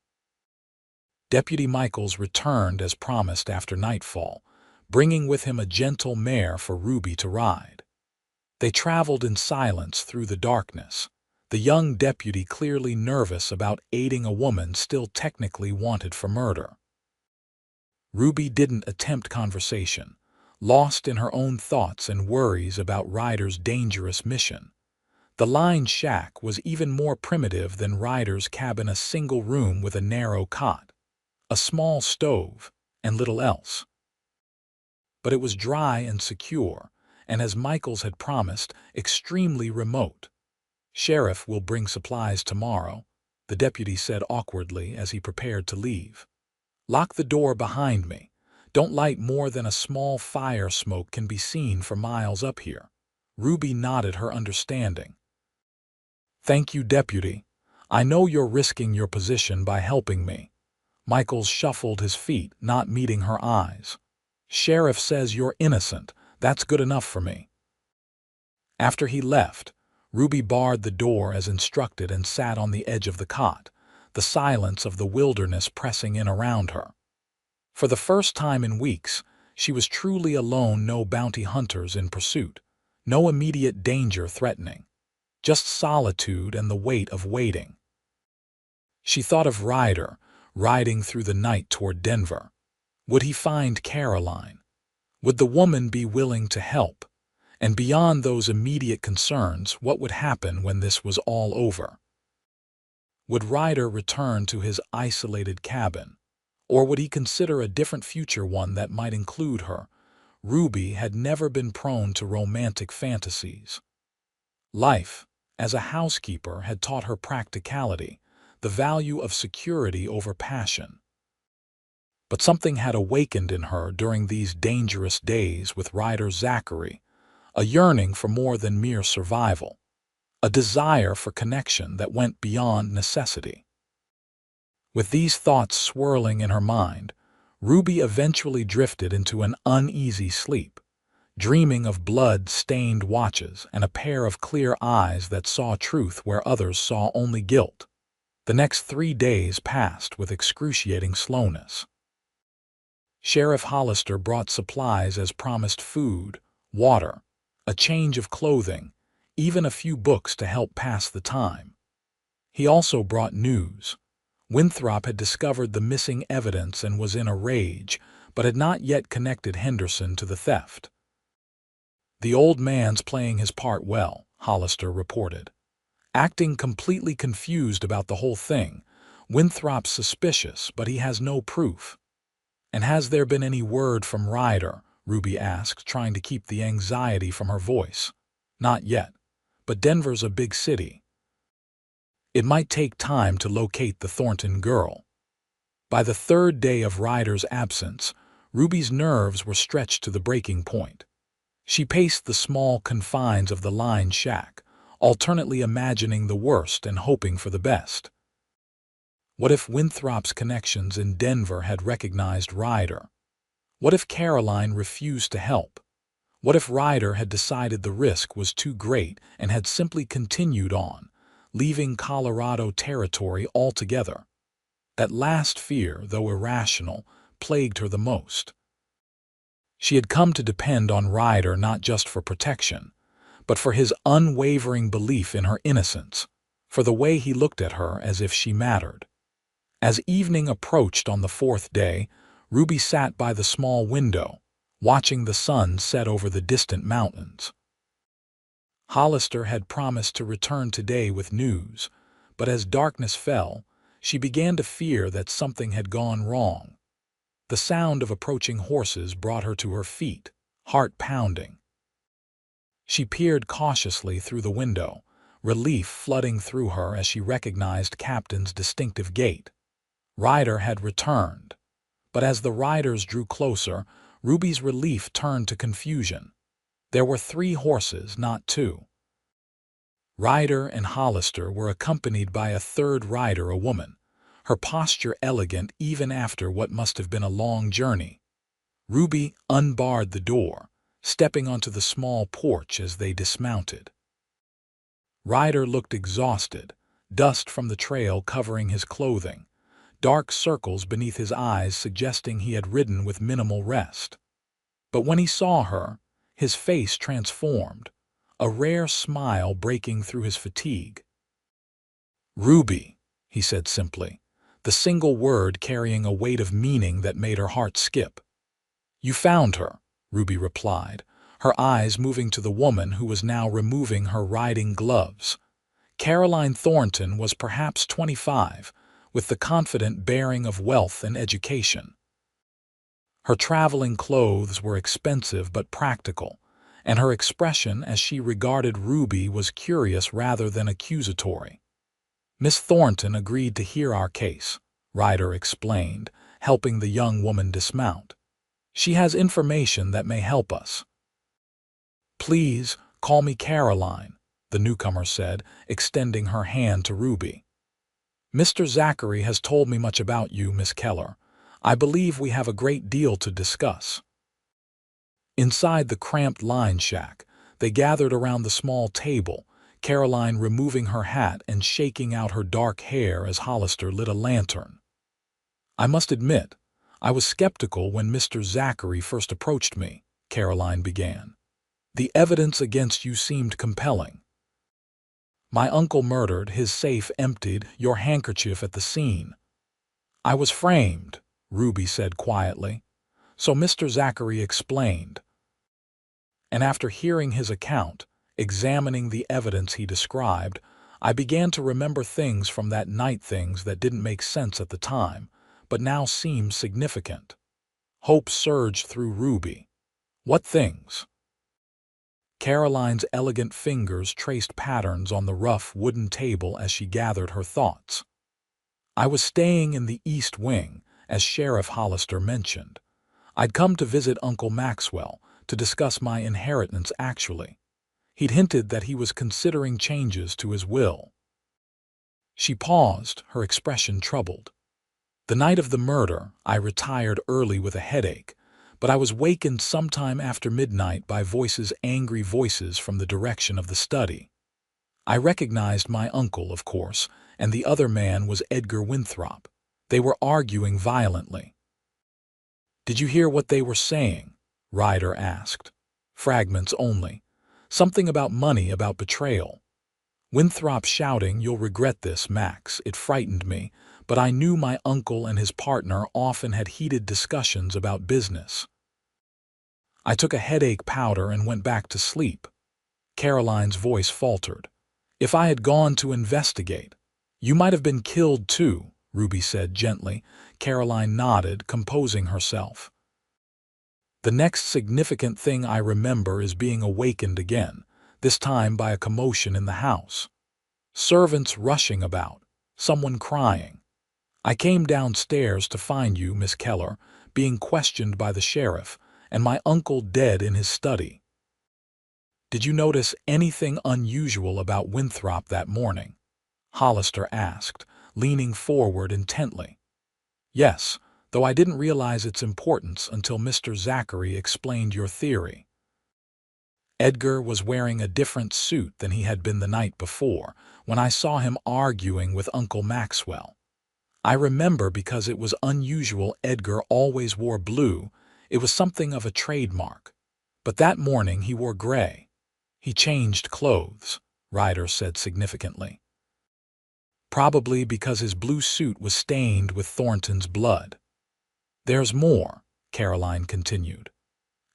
Deputy Michaels returned as promised after nightfall, bringing with him a gentle mare for Ruby to ride. They traveled in silence through the darkness, the young deputy clearly nervous about aiding a woman still technically wanted for murder. Ruby didn't attempt conversation, lost in her own thoughts and worries about Ryder's dangerous mission. The line shack was even more primitive than Ryder's cabin, a single room with a narrow cot, a small stove, and little else. But it was dry and secure, and as Michaels had promised, extremely remote. "Sheriff will bring supplies tomorrow," the deputy said awkwardly as he prepared to leave. "Lock the door behind me. Don't light more than a small fire. Smoke can be seen for miles up here." Ruby nodded her understanding. "Thank you, deputy. I know you're risking your position by helping me." Michaels shuffled his feet, not meeting her eyes. "Sheriff says you're innocent. That's good enough for me." After he left, Ruby barred the door as instructed and sat on the edge of the cot, the silence of the wilderness pressing in around her. For the first time in weeks, she was truly alone, no bounty hunters in pursuit, no immediate danger threatening, just solitude and the weight of waiting. She thought of Ryder, riding through the night toward Denver. Would he find Caroline? Would the woman be willing to help? And beyond those immediate concerns, what would happen when this was all over? Would Ryder return to his isolated cabin? Or would he consider a different future, one that might include her? Ruby had never been prone to romantic fantasies. Life, as a housekeeper, had taught her practicality, the value of security over passion. But something had awakened in her during these dangerous days with Ryder Zachary, a yearning for more than mere survival, a desire for connection that went beyond necessity. With these thoughts swirling in her mind, Ruby eventually drifted into an uneasy sleep, dreaming of blood-stained watches and a pair of clear eyes that saw truth where others saw only guilt. The next 3 days passed with excruciating slowness. Sheriff Hollister brought supplies as promised: food, water, a change of clothing, even a few books to help pass the time. He also brought news. Winthrop had discovered the missing evidence and was in a rage, but had not yet connected Henderson to the theft. "The old man's playing his part well," Hollister reported. "Acting completely confused about the whole thing. Winthrop's suspicious, but he has no proof." "And has there been any word from Ryder?" Ruby asked, trying to keep the anxiety from her voice. "Not yet, but Denver's a big city. It might take time to locate the Thornton girl." By the 3rd day of Ryder's absence, Ruby's nerves were stretched to the breaking point. She paced the small confines of the line shack, alternately imagining the worst and hoping for the best. What if Winthrop's connections in Denver had recognized Ryder? What if Caroline refused to help? What if Ryder had decided the risk was too great and had simply continued on, leaving Colorado territory altogether? That last fear, though irrational, plagued her the most. She had come to depend on Ryder not just for protection, but for his unwavering belief in her innocence, for the way he looked at her as if she mattered. As evening approached on the 4th day, Ruby sat by the small window, watching the sun set over the distant mountains. Hollister had promised to return today with news, but as darkness fell, she began to fear that something had gone wrong. The sound of approaching horses brought her to her feet, heart pounding. She peered cautiously through the window, relief flooding through her as she recognized Captain's distinctive gait. Ryder had returned, but as the riders drew closer, Ruby's relief turned to confusion. There were 3 horses, not 2. Ryder and Hollister were accompanied by a 3rd rider, a woman, her posture elegant even after what must have been a long journey. Ruby unbarred the door, stepping onto the small porch as they dismounted. Ryder looked exhausted, dust from the trail covering his clothing, dark circles beneath his eyes suggesting he had ridden with minimal rest. But when he saw her, his face transformed, a rare smile breaking through his fatigue. "Ruby," he said simply, the single word carrying a weight of meaning that made her heart skip. "You found her," Ruby replied, her eyes moving to the woman who was now removing her riding gloves. Caroline Thornton was perhaps 25, with the confident bearing of wealth and education. Her traveling clothes were expensive but practical, and her expression as she regarded Ruby was curious rather than accusatory. "Miss Thornton agreed to hear our case," Ryder explained, helping the young woman dismount. "She has information that may help us." "Please, call me Caroline," the newcomer said, extending her hand to Ruby. "Mr. Zachary has told me much about you, Miss Keller. I believe we have a great deal to discuss." Inside the cramped line shack, they gathered around the small table, Caroline removing her hat and shaking out her dark hair as Hollister lit a lantern. "I must admit, I was skeptical when Mr. Zachary first approached me," Caroline began. "The evidence against you seemed compelling. My uncle murdered, his safe emptied, your handkerchief at the scene." "I was framed," Ruby said quietly. So Mr. Zachary explained. And after hearing his account, examining the evidence he described, I began to remember things from that night, things that didn't make sense at the time, but now seemed significant. Hope surged through Ruby. "What things?" Caroline's elegant fingers traced patterns on the rough wooden table as she gathered her thoughts. "I was staying in the East Wing, as Sheriff Hollister mentioned. I'd come to visit Uncle Maxwell, to discuss my inheritance actually. He'd hinted that he was considering changes to his will." She paused, her expression troubled. "The night of the murder, I retired early with a headache, but I was wakened sometime after midnight by angry voices from the direction of the study. I recognized my uncle, of course, and the other man was Edgar Winthrop. They were arguing violently." "Did you hear what they were saying?" Ryder asked. "Fragments only. Something about money, about betrayal. Winthrop shouting, 'You'll regret this, Max.' It frightened me, but I knew my uncle and his partner often had heated discussions about business. I took a headache powder and went back to sleep." Caroline's voice faltered. "If I had gone to investigate, you might have been killed too," Ruby said gently. Caroline nodded, composing herself. "The next significant thing I remember is being awakened again, this time by a commotion in the house. Servants rushing about, someone crying. I came downstairs to find you, Miss Keller, being questioned by the sheriff, and my uncle dead in his study." "Did you notice anything unusual about Winthrop that morning?" Hollister asked, leaning forward intently. "Yes, though I didn't realize its importance until Mr. Zachary explained your theory. Edgar was wearing a different suit than he had been the night before, when I saw him arguing with Uncle Maxwell. I remember because it was unusual. Edgar always wore blue. It was something of a trademark. But that morning he wore gray. He changed clothes," Ryder said significantly. "Probably because his blue suit was stained with Thornton's blood." "There's more," Caroline continued.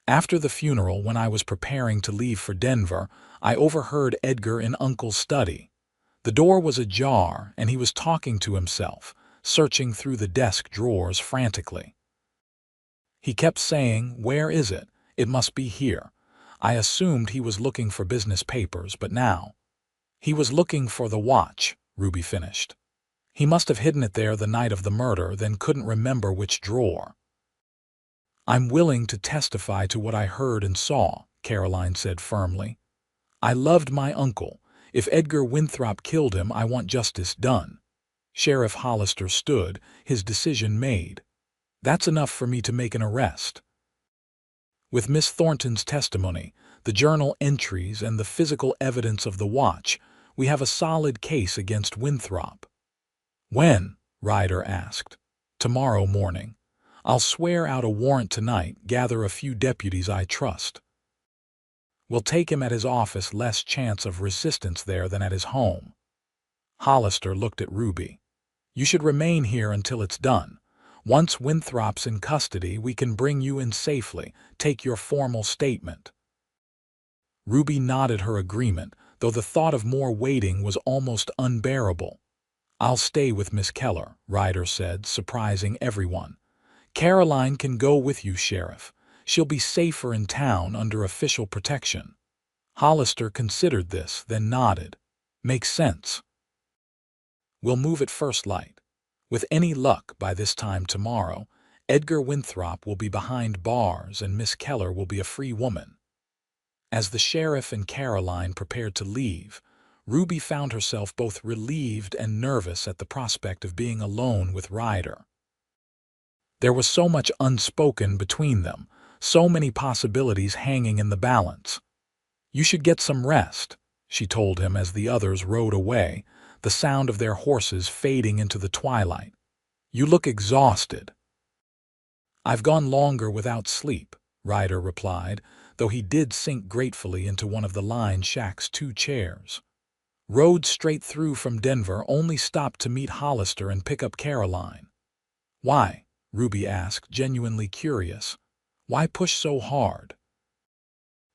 "After the funeral, when I was preparing to leave for Denver, I overheard Edgar in Uncle's study. The door was ajar, and he was talking to himself, searching through the desk drawers frantically. He kept saying, 'Where is it? It must be here.' I assumed he was looking for business papers, but now—" "He was looking for the watch," Ruby finished. "He must have hidden it there the night of the murder, then couldn't remember which drawer." "I'm willing to testify to what I heard and saw," Caroline said firmly. "I loved my uncle. If Edgar Winthrop killed him, I want justice done." Sheriff Hollister stood, his decision made. That's enough for me to make an arrest. With Miss Thornton's testimony, the journal entries, and the physical evidence of the watch, we have a solid case against Winthrop. When? Ryder asked. Tomorrow morning. I'll swear out a warrant tonight, gather a few deputies I trust. We'll take him at his office, less chance of resistance there than at his home. Hollister looked at Ruby. You should remain here until it's done. Once Winthrop's in custody, we can bring you in safely. Take your formal statement. Ruby nodded her agreement, though the thought of more waiting was almost unbearable. I'll stay with Miss Keller, Ryder said, surprising everyone. Caroline can go with you, Sheriff. She'll be safer in town under official protection. Hollister considered this, then nodded. Makes sense. We'll move at first light. With any luck, by this time tomorrow, Edgar Winthrop will be behind bars and Miss Keller will be a free woman. As the sheriff and Caroline prepared to leave, Ruby found herself both relieved and nervous at the prospect of being alone with Ryder. There was so much unspoken between them, so many possibilities hanging in the balance. You should get some rest, she told him as the others rode away, the sound of their horses fading into the twilight. You look exhausted. I've gone longer without sleep, Ryder replied, though he did sink gratefully into one of the line shack's 2 chairs. Rode straight through from Denver, only stopped to meet Hollister and pick up Caroline. Why? Ruby asked, genuinely curious. Why push so hard?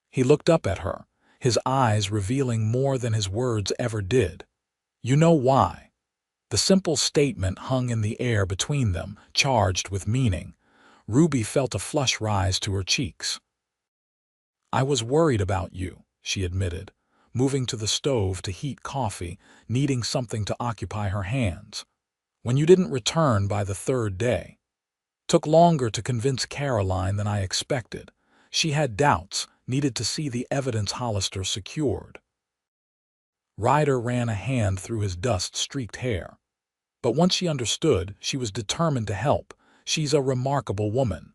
He looked up at her, his eyes revealing more than his words ever did. You know why. The simple statement hung in the air between them, charged with meaning. Ruby felt a flush rise to her cheeks. I was worried about you, she admitted, moving to the stove to heat coffee, needing something to occupy her hands. When you didn't return by the 3rd day. Took longer to convince Caroline than I expected. She had doubts, needed to see the evidence Hollister secured. Ryder ran a hand through his dust-streaked hair. But once she understood, she was determined to help. She's a remarkable woman.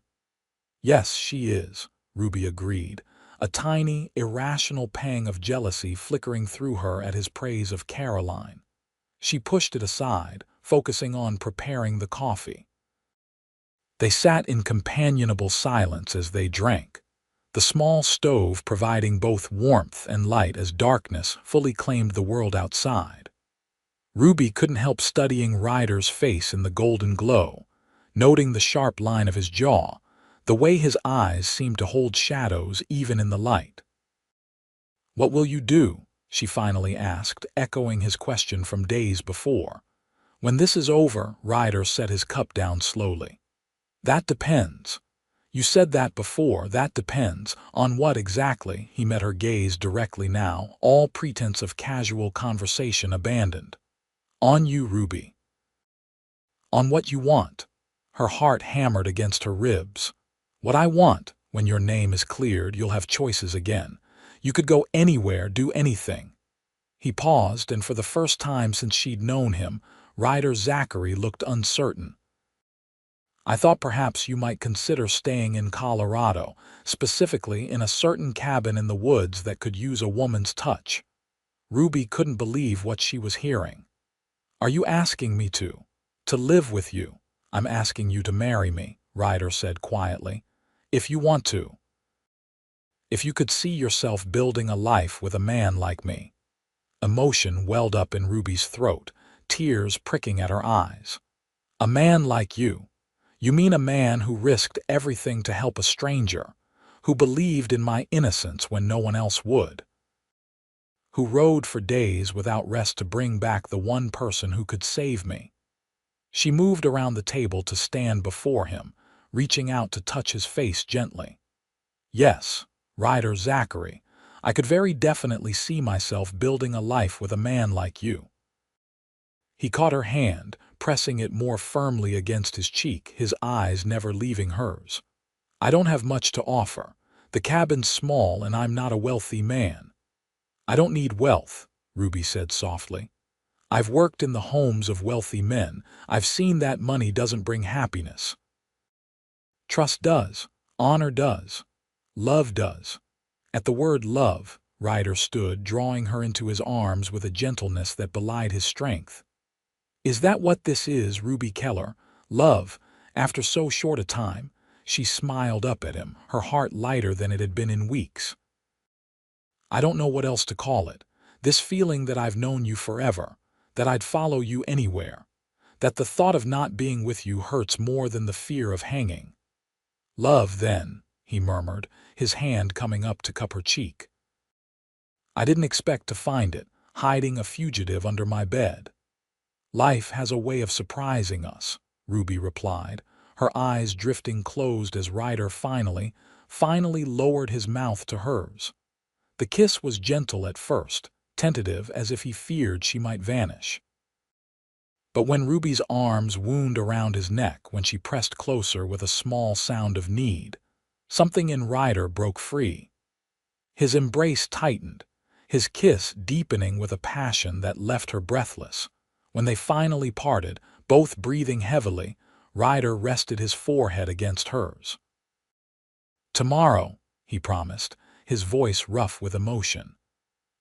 Yes, she is, Ruby agreed, a tiny, irrational pang of jealousy flickering through her at his praise of Caroline. She pushed it aside, focusing on preparing the coffee. They sat in companionable silence as they drank, the small stove providing both warmth and light as darkness fully claimed the world outside. Ruby couldn't help studying Ryder's face in the golden glow, noting the sharp line of his jaw, the way his eyes seemed to hold shadows even in the light. What will you do? She finally asked, echoing his question from days before. When this is over, Ryder set his cup down slowly. That depends. You said that before, that depends. On what exactly? He met her gaze directly now, all pretense of casual conversation abandoned. On you, Ruby. On what you want. Her heart hammered against her ribs. What I want. When your name is cleared, you'll have choices again. You could go anywhere, do anything. He paused, and for the first time since she'd known him, Ryder Zachary looked uncertain. I thought perhaps you might consider staying in Colorado, specifically in a certain cabin in the woods that could use a woman's touch. Ruby couldn't believe what she was hearing. Are you asking me to? To live with you? I'm asking you to marry me, Ryder said quietly. If you want to. If you could see yourself building a life with a man like me. Emotion welled up in Ruby's throat, tears pricking at her eyes. A man like you. You mean a man who risked everything to help a stranger, who believed in my innocence when no one else would, who rode for days without rest to bring back the one person who could save me. She moved around the table to stand before him, reaching out to touch his face gently. Yes, Ryder Zachary, I could very definitely see myself building a life with a man like you. He caught her hand, pressing it more firmly against his cheek, his eyes never leaving hers. I don't have much to offer. The cabin's small and I'm not a wealthy man. I don't need wealth, Ruby said softly. I've worked in the homes of wealthy men. I've seen that money doesn't bring happiness. Trust does. Honor does. Love does. At the word love, Ryder stood, drawing her into his arms with a gentleness that belied his strength. Is that what this is, Ruby Keller? Love, after so short a time? She smiled up at him, her heart lighter than it had been in weeks. I don't know what else to call it. This feeling that I've known you forever, that I'd follow you anywhere, that the thought of not being with you hurts more than the fear of hanging. Love, then, he murmured, his hand coming up to cup her cheek. I didn't expect to find it, hiding a fugitive under my bed. Life has a way of surprising us, Ruby replied, her eyes drifting closed as Ryder finally lowered his mouth to hers. The kiss was gentle at first, tentative as if he feared she might vanish. But when Ruby's arms wound around his neck, when she pressed closer with a small sound of need, something in Ryder broke free. His embrace tightened, his kiss deepening with a passion that left her breathless. When they finally parted, both breathing heavily, Ryder rested his forehead against hers. Tomorrow, he promised, his voice rough with emotion.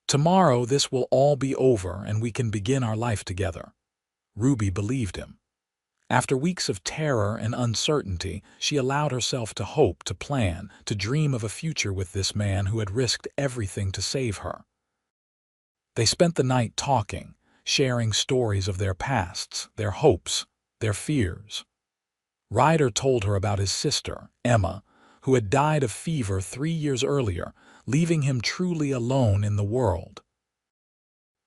Tomorrow this will all be over and we can begin our life together. Ruby believed him. After weeks of terror and uncertainty, she allowed herself to hope, to plan, to dream of a future with this man who had risked everything to save her. They spent the night talking, sharing stories of their pasts, their hopes, their fears. Ryder told her about his sister, Emma, who had died of fever 3 years earlier, leaving him truly alone in the world.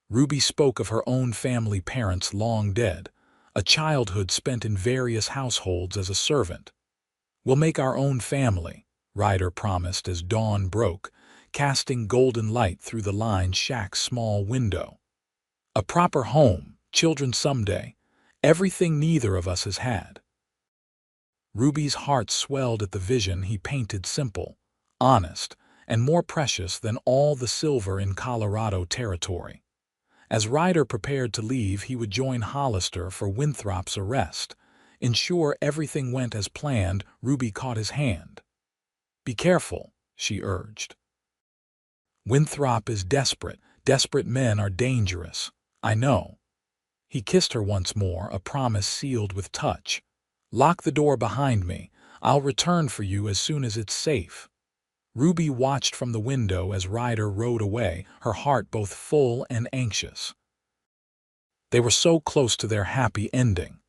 Ruby spoke of her own family, parents long dead, a childhood spent in various households as a servant. We'll make our own family, Ryder promised as dawn broke, casting golden light through the lined shack's small window. A proper home, children someday, everything neither of us has had. Ruby's heart swelled at the vision he painted, simple, honest, and more precious than all the silver in Colorado territory. As Ryder prepared to leave, he would join Hollister for Winthrop's arrest. Ensure everything went as planned. Ruby caught his hand. Be careful, she urged. Winthrop is desperate. Desperate men are dangerous. I know. He kissed her once more, a promise sealed with touch. Lock the door behind me. I'll return for you as soon as it's safe. Ruby watched from the window as Ryder rode away, her heart both full and anxious. They were so close to their happy ending.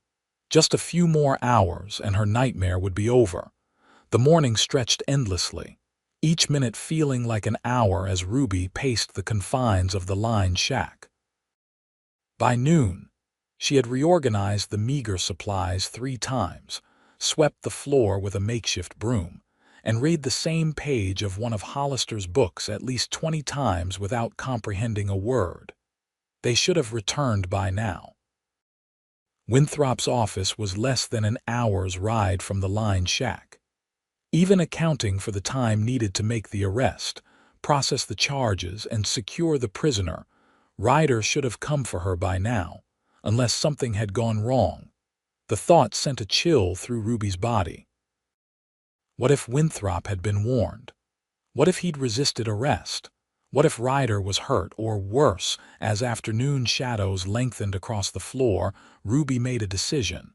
Just a few more hours and her nightmare would be over. The morning stretched endlessly, each minute feeling like an hour as Ruby paced the confines of the lined shack. By noon, she had reorganized the meager supplies 3 times, swept the floor with a makeshift broom, and read the same page of one of Hollister's books at least 20 times without comprehending a word. They should have returned by now. Winthrop's office was less than an hour's ride from the lined shack. Even accounting for the time needed to make the arrest, process the charges, and secure the prisoner, Ryder should have come for her by now, unless something had gone wrong. The thought sent a chill through Ruby's body. What if Winthrop had been warned? What if he'd resisted arrest? What if Ryder was hurt, or worse? As afternoon shadows lengthened across the floor, Ruby made a decision.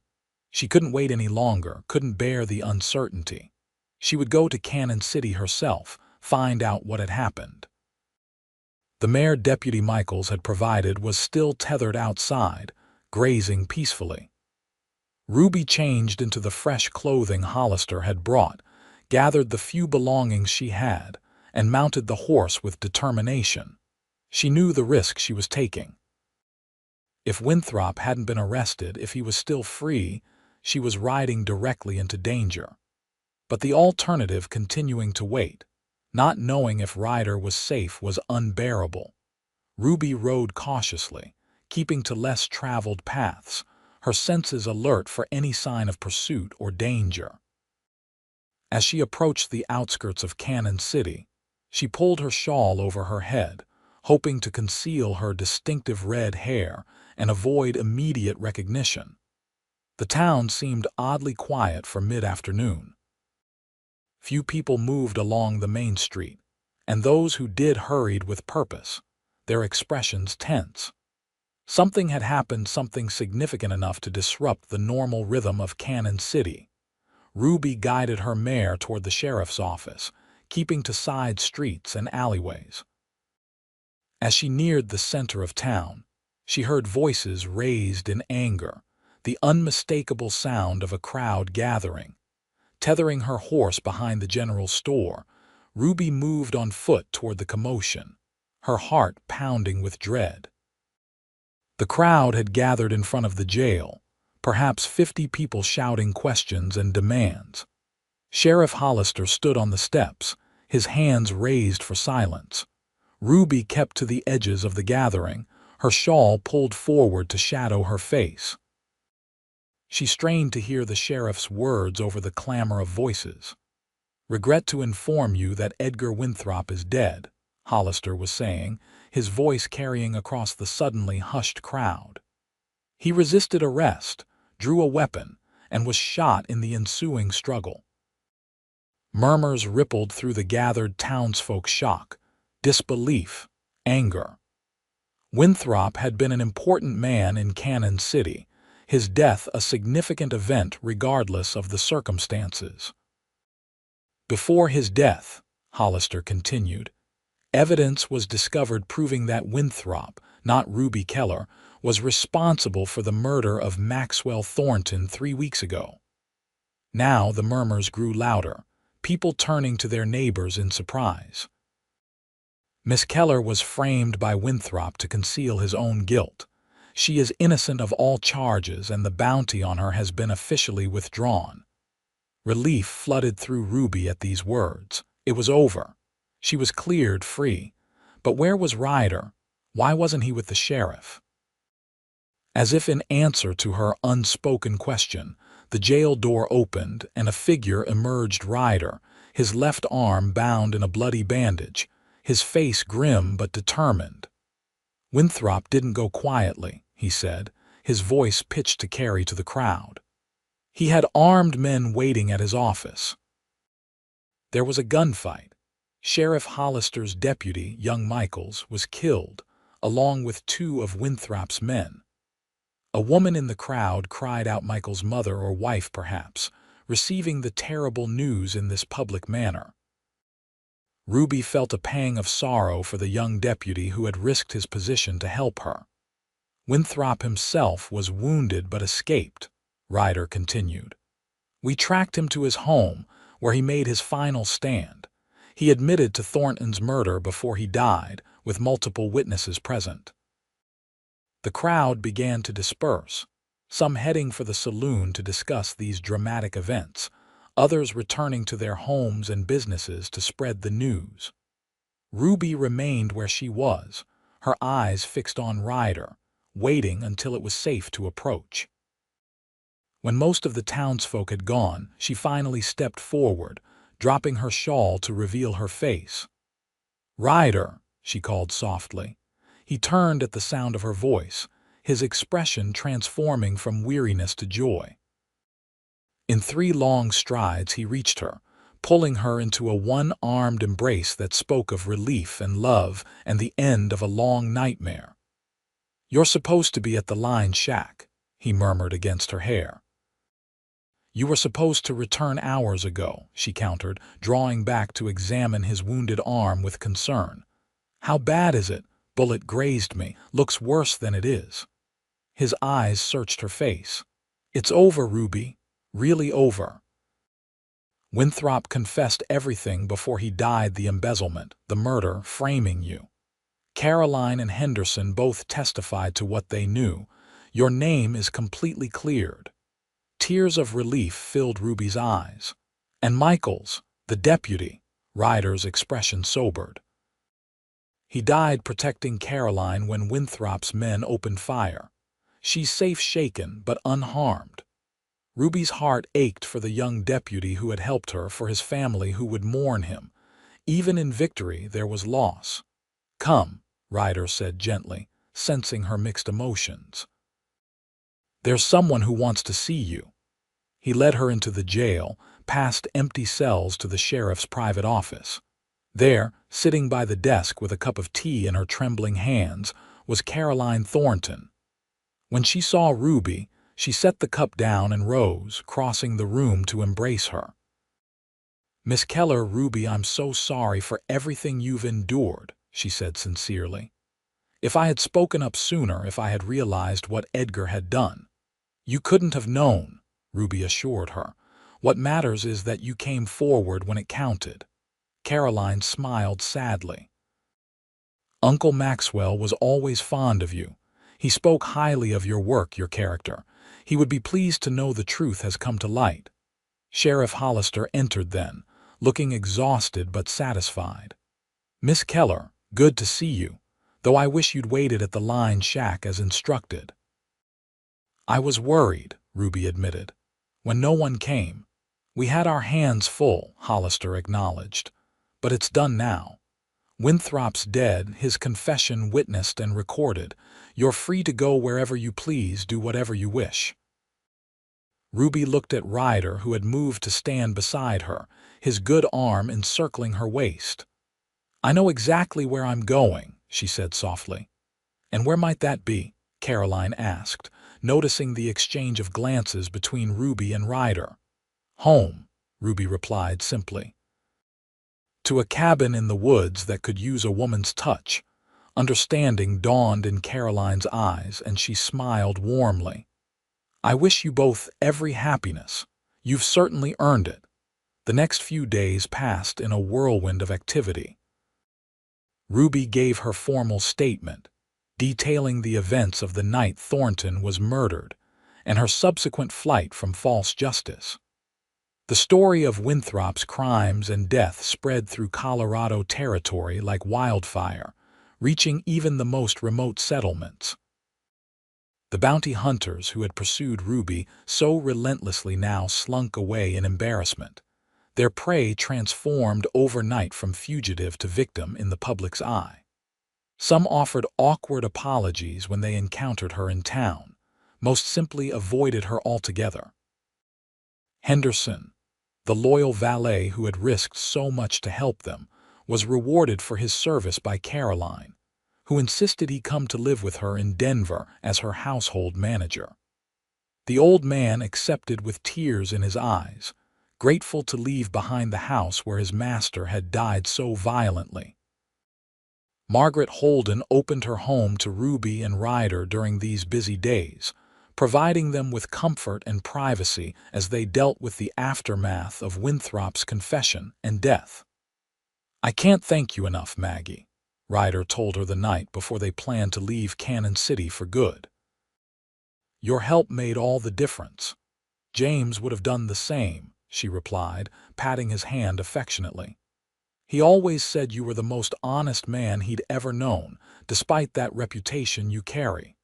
She couldn't wait any longer, couldn't bear the uncertainty. She would go to Cannon City herself, find out what had happened. The mare Deputy Michaels had provided was still tethered outside, grazing peacefully. Ruby changed into the fresh clothing Hollister had brought, gathered the few belongings she had, and mounted the horse with determination. She knew the risk she was taking. If Winthrop hadn't been arrested, if he was still free, she was riding directly into danger. But the alternative, continuing to wait, not knowing if Ryder was safe, was unbearable. Ruby rode cautiously, keeping to less traveled paths, her senses alert for any sign of pursuit or danger. As she approached the outskirts of Cannon City, she pulled her shawl over her head, hoping to conceal her distinctive red hair and avoid immediate recognition. The town seemed oddly quiet for mid-afternoon. Few people moved along the main street, and those who did hurried with purpose, their expressions tense. Something had happened, something significant enough to disrupt the normal rhythm of Cannon City. Ruby guided her mare toward the sheriff's office, keeping to side streets and alleyways. As she neared the center of town, she heard voices raised in anger, the unmistakable sound of a crowd gathering. Tethering her horse behind the general store, Ruby moved on foot toward the commotion, her heart pounding with dread. The crowd had gathered in front of the jail, perhaps 50 people shouting questions and demands. Sheriff Hollister stood on the steps, his hands raised for silence. Ruby kept to the edges of the gathering, her shawl pulled forward to shadow her face. She strained to hear the sheriff's words over the clamor of voices. "Regret to inform you that Edgar Winthrop is dead," Hollister was saying, his voice carrying across the suddenly hushed crowd. "He resisted arrest, drew a weapon, and was shot in the ensuing struggle." Murmurs rippled through the gathered townsfolk, shock, disbelief, anger. Winthrop had been an important man in Cannon City, his death a significant event regardless of the circumstances. Before his death, Hollister continued, evidence was discovered proving that Winthrop, not Ruby Keller, was responsible for the murder of Maxwell Thornton 3 weeks ago. Now the murmurs grew louder, people turning to their neighbors in surprise. Miss Keller was framed by Winthrop to conceal his own guilt. She is innocent of all charges and the bounty on her has been officially withdrawn. Relief flooded through Ruby at these words. It was over. She was cleared free. But where was Ryder? Why wasn't he with the sheriff? As if in answer to her unspoken question, the jail door opened and a figure emerged. Ryder, his left arm bound in a bloody bandage, his face grim but determined. "Winthrop didn't go quietly," he said, his voice pitched to carry to the crowd. "He had armed men waiting at his office." There was a gunfight. Sheriff Hollister's deputy, young Michaels, was killed, along with 2 of Winthrop's men. A woman in the crowd cried out, Michael's mother or wife perhaps, receiving the terrible news in this public manner. Ruby felt a pang of sorrow for the young deputy who had risked his position to help her. "Winthrop himself was wounded but escaped," Ryder continued. "We tracked him to his home, where he made his final stand. He admitted to Thornton's murder before he died, with multiple witnesses present." The crowd began to disperse, some heading for the saloon to discuss these dramatic events, others returning to their homes and businesses to spread the news. Ruby remained where she was, her eyes fixed on Ryder, waiting until it was safe to approach. When most of the townsfolk had gone, she finally stepped forward, dropping her shawl to reveal her face. "Ryder," she called softly. He turned at the sound of her voice, his expression transforming from weariness to joy. In 3 long strides he reached her, pulling her into a one-armed embrace that spoke of relief and love and the end of a long nightmare. "You're supposed to be at the line shack," he murmured against her hair. "You were supposed to return hours ago," she countered, drawing back to examine his wounded arm with concern. "How bad is it?" "Bullet grazed me. Looks worse than it is." His eyes searched her face. "It's over, Ruby. Really over. Winthrop confessed everything before he died, the embezzlement, the murder, framing you. Caroline and Henderson both testified to what they knew. Your name is completely cleared." Tears of relief filled Ruby's eyes. "And Michaels, the deputy," Ryder's expression sobered. "He died protecting Caroline when Winthrop's men opened fire. She's safe, shaken, but unharmed." Ruby's heart ached for the young deputy who had helped her, for his family who would mourn him. Even in victory there was loss. "Come," Ryder said gently, sensing her mixed emotions. "There's someone who wants to see you." He led her into the jail, past empty cells to the sheriff's private office. There, sitting by the desk with a cup of tea in her trembling hands, was Caroline Thornton. When she saw Ruby, she set the cup down and rose, crossing the room to embrace her. "Miss Keller, Ruby, I'm so sorry for everything you've endured," she said sincerely. "If I had spoken up sooner, if I had realized what Edgar had done." "You couldn't have known," Ruby assured her. "What matters is that you came forward when it counted." Caroline smiled sadly. "Uncle Maxwell was always fond of you. He spoke highly of your work, your character. He would be pleased to know the truth has come to light." Sheriff Hollister entered then, looking exhausted but satisfied. "Miss Keller, good to see you, though I wish you'd waited at the line shack as instructed." "I was worried," Ruby admitted, "when no one came. We had our hands full," Hollister acknowledged. "But it's done now. Winthrop's dead, his confession witnessed and recorded. You're free to go wherever you please, do whatever you wish." Ruby looked at Ryder, who had moved to stand beside her, his good arm encircling her waist. "I know exactly where I'm going," she said softly. "And where might that be?" Caroline asked, noticing the exchange of glances between Ruby and Ryder. "Home," Ruby replied simply. "To a cabin in the woods that could use a woman's touch." Understanding dawned in Caroline's eyes, and she smiled warmly. "I wish you both every happiness. You've certainly earned it." The next few days passed in a whirlwind of activity. Ruby gave her formal statement, detailing the events of the night Thornton was murdered and her subsequent flight from false justice. The story of Winthrop's crimes and death spread through Colorado territory like wildfire, reaching even the most remote settlements. The bounty hunters who had pursued Ruby so relentlessly now slunk away in embarrassment, their prey transformed overnight from fugitive to victim in the public's eye. Some offered awkward apologies when they encountered her in town, most simply avoided her altogether. Henderson, the loyal valet who had risked so much to help them, was rewarded for his service by Caroline, who insisted he come to live with her in Denver as her household manager. The old man accepted with tears in his eyes, grateful to leave behind the house where his master had died so violently. Margaret Holden opened her home to Ruby and Ryder during these busy days, providing them with comfort and privacy as they dealt with the aftermath of Winthrop's confession and death. "I can't thank you enough, Maggie," Ryder told her the night before they planned to leave Cannon City for good. "Your help made all the difference." "James would have done the same," she replied, patting his hand affectionately. "He always said you were the most honest man he'd ever known, despite that reputation you carry."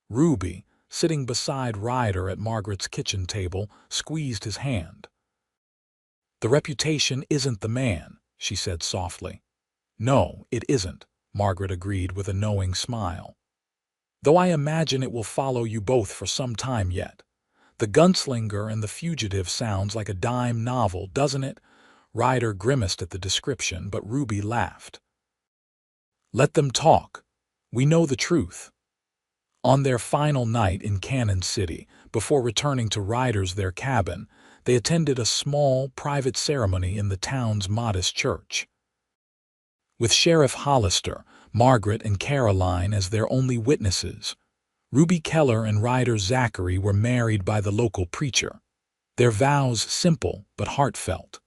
Ruby, sitting beside Ryder at Margaret's kitchen table, squeezed his hand. "The reputation isn't the man," she said softly. "No, it isn't," Margaret agreed with a knowing smile. "Though I imagine it will follow you both for some time yet. The Gunslinger and the Fugitive sounds like a dime novel, doesn't it?" Ryder grimaced at the description, but Ruby laughed. "Let them talk. We know the truth." On their final night in Cannon City, before returning to Ryder's their cabin, they attended a small, private ceremony in the town's modest church. With Sheriff Hollister, Margaret, and Caroline as their only witnesses, Ruby Keller and Ryder Zachary were married by the local preacher, their vows simple but heartfelt.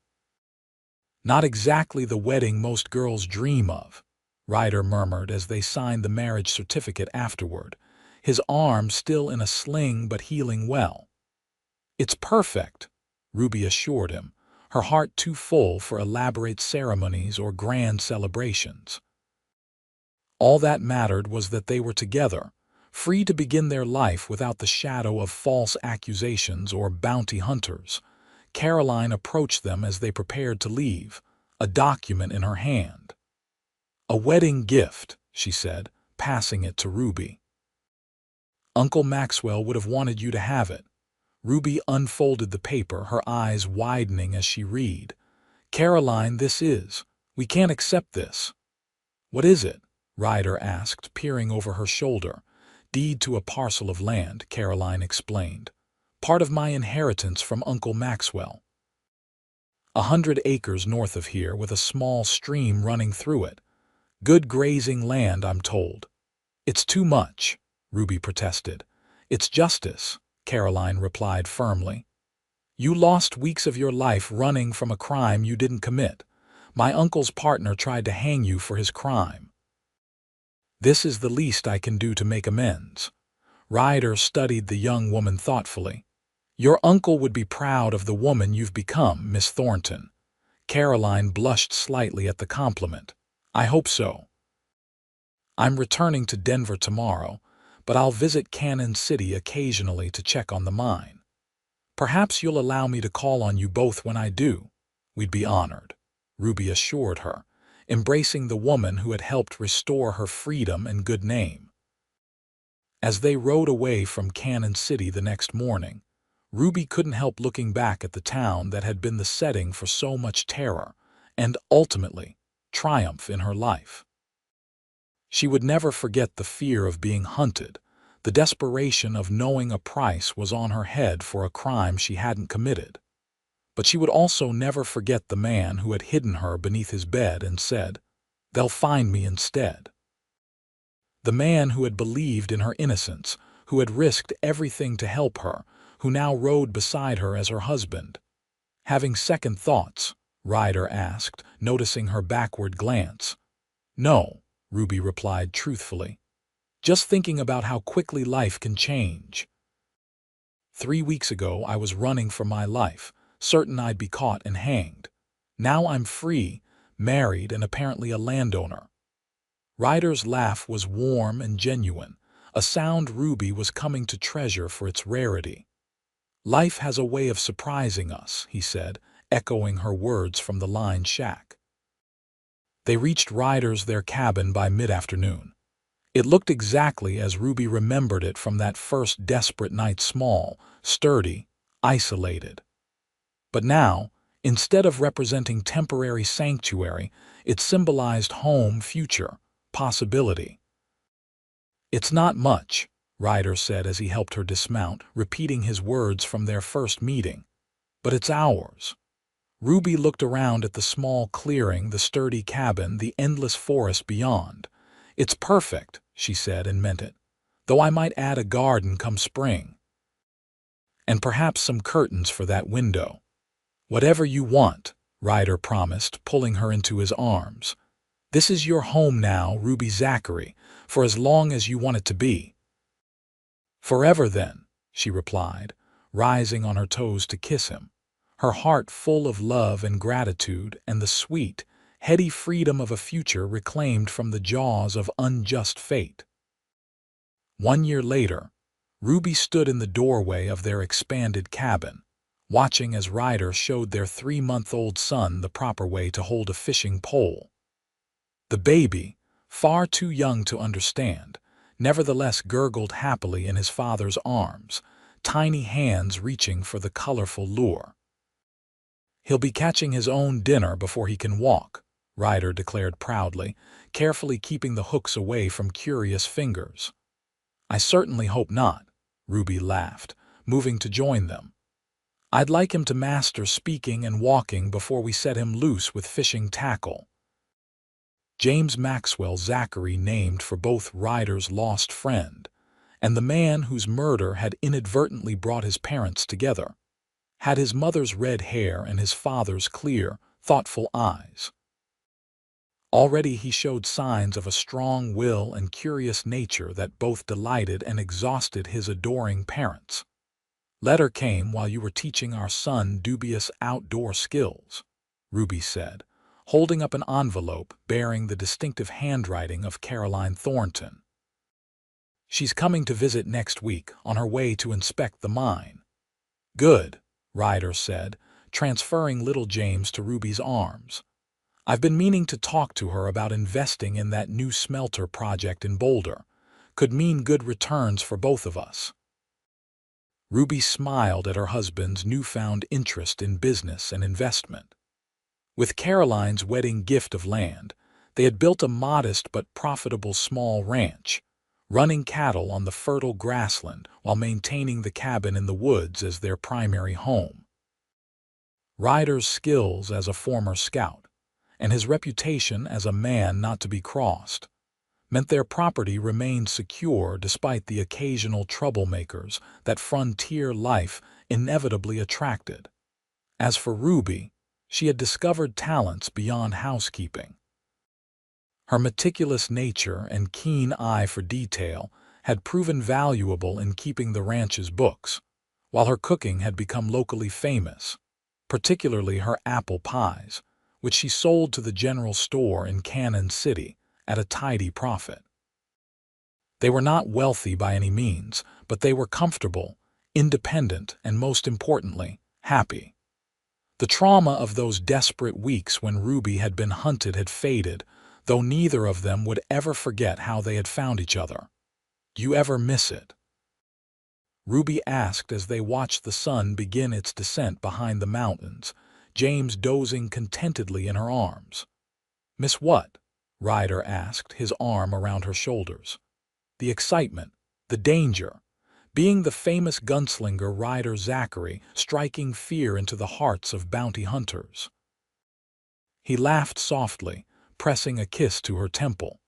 "Not exactly the wedding most girls dream of," Ryder murmured as they signed the marriage certificate afterward, his arm still in a sling but healing well. "It's perfect," Ruby assured him, her heart too full for elaborate ceremonies or grand celebrations. All that mattered was that they were together, free to begin their life without the shadow of false accusations or bounty hunters. Caroline approached them as they prepared to leave, a document in her hand. "A wedding gift," she said, passing it to Ruby. "Uncle Maxwell would have wanted you to have it." Ruby unfolded the paper, her eyes widening as she read. "Caroline, this is. We can't accept this." "What is it?" Ryder asked, peering over her shoulder. "Deed to a parcel of land," Caroline explained. "Part of my inheritance from Uncle Maxwell. 100 acres north of here with a small stream running through it. Good grazing land, I'm told." "It's too much," Ruby protested. "It's justice," Caroline replied firmly. "You lost weeks of your life running from a crime you didn't commit. My uncle's partner tried to hang you for his crime. This is the least I can do to make amends." Ryder studied the young woman thoughtfully. "Your uncle would be proud of the woman you've become, Miss Thornton." Caroline blushed slightly at the compliment. "I hope so. I'm returning to Denver tomorrow, but I'll visit Cannon City occasionally to check on the mine. Perhaps you'll allow me to call on you both when I do." "We'd be honored," Ruby assured her, embracing the woman who had helped restore her freedom and good name. As they rode away from Cannon City the next morning, Ruby couldn't help looking back at the town that had been the setting for so much terror and, ultimately, triumph in her life. She would never forget the fear of being hunted, the desperation of knowing a price was on her head for a crime she hadn't committed. But she would also never forget the man who had hidden her beneath his bed and said, "They'll find me instead." The man who had believed in her innocence, who had risked everything to help her, who now rode beside her as her husband. "Having second thoughts?" Ryder asked, noticing her backward glance. "No," Ruby replied truthfully. "Just thinking about how quickly life can change. 3 weeks ago I was running for my life, certain I'd be caught and hanged. Now I'm free, married, and apparently a landowner." Ryder's laugh was warm and genuine, a sound Ruby was coming to treasure for its rarity. "Life has a way of surprising us," he said, echoing her words from the lined shack. They reached Ryder's their cabin by mid-afternoon. It looked exactly as Ruby remembered it from that first desperate night, small, sturdy, isolated. But now, instead of representing temporary sanctuary, it symbolized home, future, possibility. "It's not much," Ryder said as he helped her dismount, repeating his words from their first meeting. "But it's ours." Ruby looked around at the small clearing, the sturdy cabin, the endless forest beyond. "It's perfect," she said, and meant it, "though I might add a garden come spring. And perhaps some curtains for that window." "Whatever you want," Ryder promised, pulling her into his arms. "This is your home now, Ruby Zachary, for as long as you want it to be." "Forever then," she replied, rising on her toes to kiss him, her heart full of love and gratitude and the sweet, heady freedom of a future reclaimed from the jaws of unjust fate. 1 year later, Ruby stood in the doorway of their expanded cabin, watching as Ryder showed their 3-month-old son the proper way to hold a fishing pole. The baby, far too young to understand, nevertheless gurgled happily in his father's arms, tiny hands reaching for the colorful lure. "He'll be catching his own dinner before he can walk," Ryder declared proudly, carefully keeping the hooks away from curious fingers. "I certainly hope not," Ruby laughed, moving to join them. "I'd like him to master speaking and walking before we set him loose with fishing tackle." James Maxwell Zachary, named for both Ryder's lost friend and the man whose murder had inadvertently brought his parents together, had his mother's red hair and his father's clear, thoughtful eyes. Already he showed signs of a strong will and curious nature that both delighted and exhausted his adoring parents. "Letter came while you were teaching our son dubious outdoor skills," Ruby said, holding up an envelope bearing the distinctive handwriting of Caroline Thornton. "She's coming to visit next week on her way to inspect the mine." "Good," Ryder said, transferring little James to Ruby's arms. I've been meaning to talk to her about investing in that new smelter project in Boulder. Could mean good returns for both of us." Ruby smiled at her husband's newfound interest in business and investment. With Caroline's wedding gift of land, they had built a modest but profitable small ranch, running cattle on the fertile grassland while maintaining the cabin in the woods as their primary home. Ryder's skills as a former scout, and his reputation as a man not to be crossed, meant their property remained secure despite the occasional troublemakers that frontier life inevitably attracted. As for Ruby, she had discovered talents beyond housekeeping. Her meticulous nature and keen eye for detail had proven valuable in keeping the ranch's books, while her cooking had become locally famous, particularly her apple pies, which she sold to the general store in Cannon City at a tidy profit. They were not wealthy by any means, but they were comfortable, independent, and most importantly, happy. The trauma of those desperate weeks when Ruby had been hunted had faded, though neither of them would ever forget how they had found each other. "You ever miss it?" Ruby asked as they watched the sun begin its descent behind the mountains, James dozing contentedly in her arms. "Miss what?" Ryder asked, his arm around her shoulders. "The excitement, the danger, being the famous gunslinger Ryder Zachary, striking fear into the hearts of bounty hunters." He laughed softly, pressing a kiss to her temple.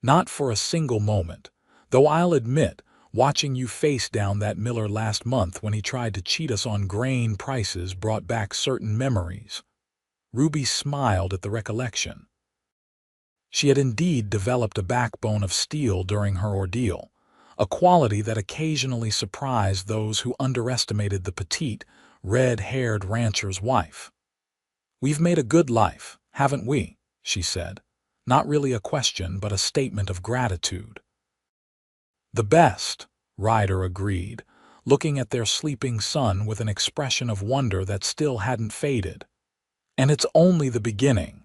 "Not for a single moment, though I'll admit, watching you face down that miller last month when he tried to cheat us on grain prices brought back certain memories." Ruby smiled at the recollection. She had indeed developed a backbone of steel during her ordeal, a quality that occasionally surprised those who underestimated the petite, red-haired rancher's wife. "We've made a good life, haven't we?" she said, not really a question but a statement of gratitude. "The best," Ryder agreed, looking at their sleeping son with an expression of wonder that still hadn't faded. "And it's only the beginning."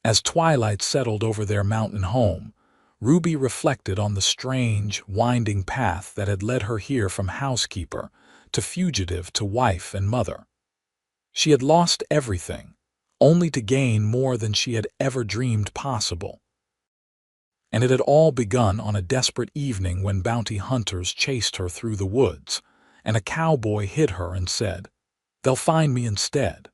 As twilight settled over their mountain home, Ruby reflected on the strange, winding path that had led her here from housekeeper to fugitive to wife and mother. She had lost everything, only to gain more than she had ever dreamed possible. And it had all begun on a desperate evening when bounty hunters chased her through the woods, and a cowboy hit her and said, "They'll find me instead."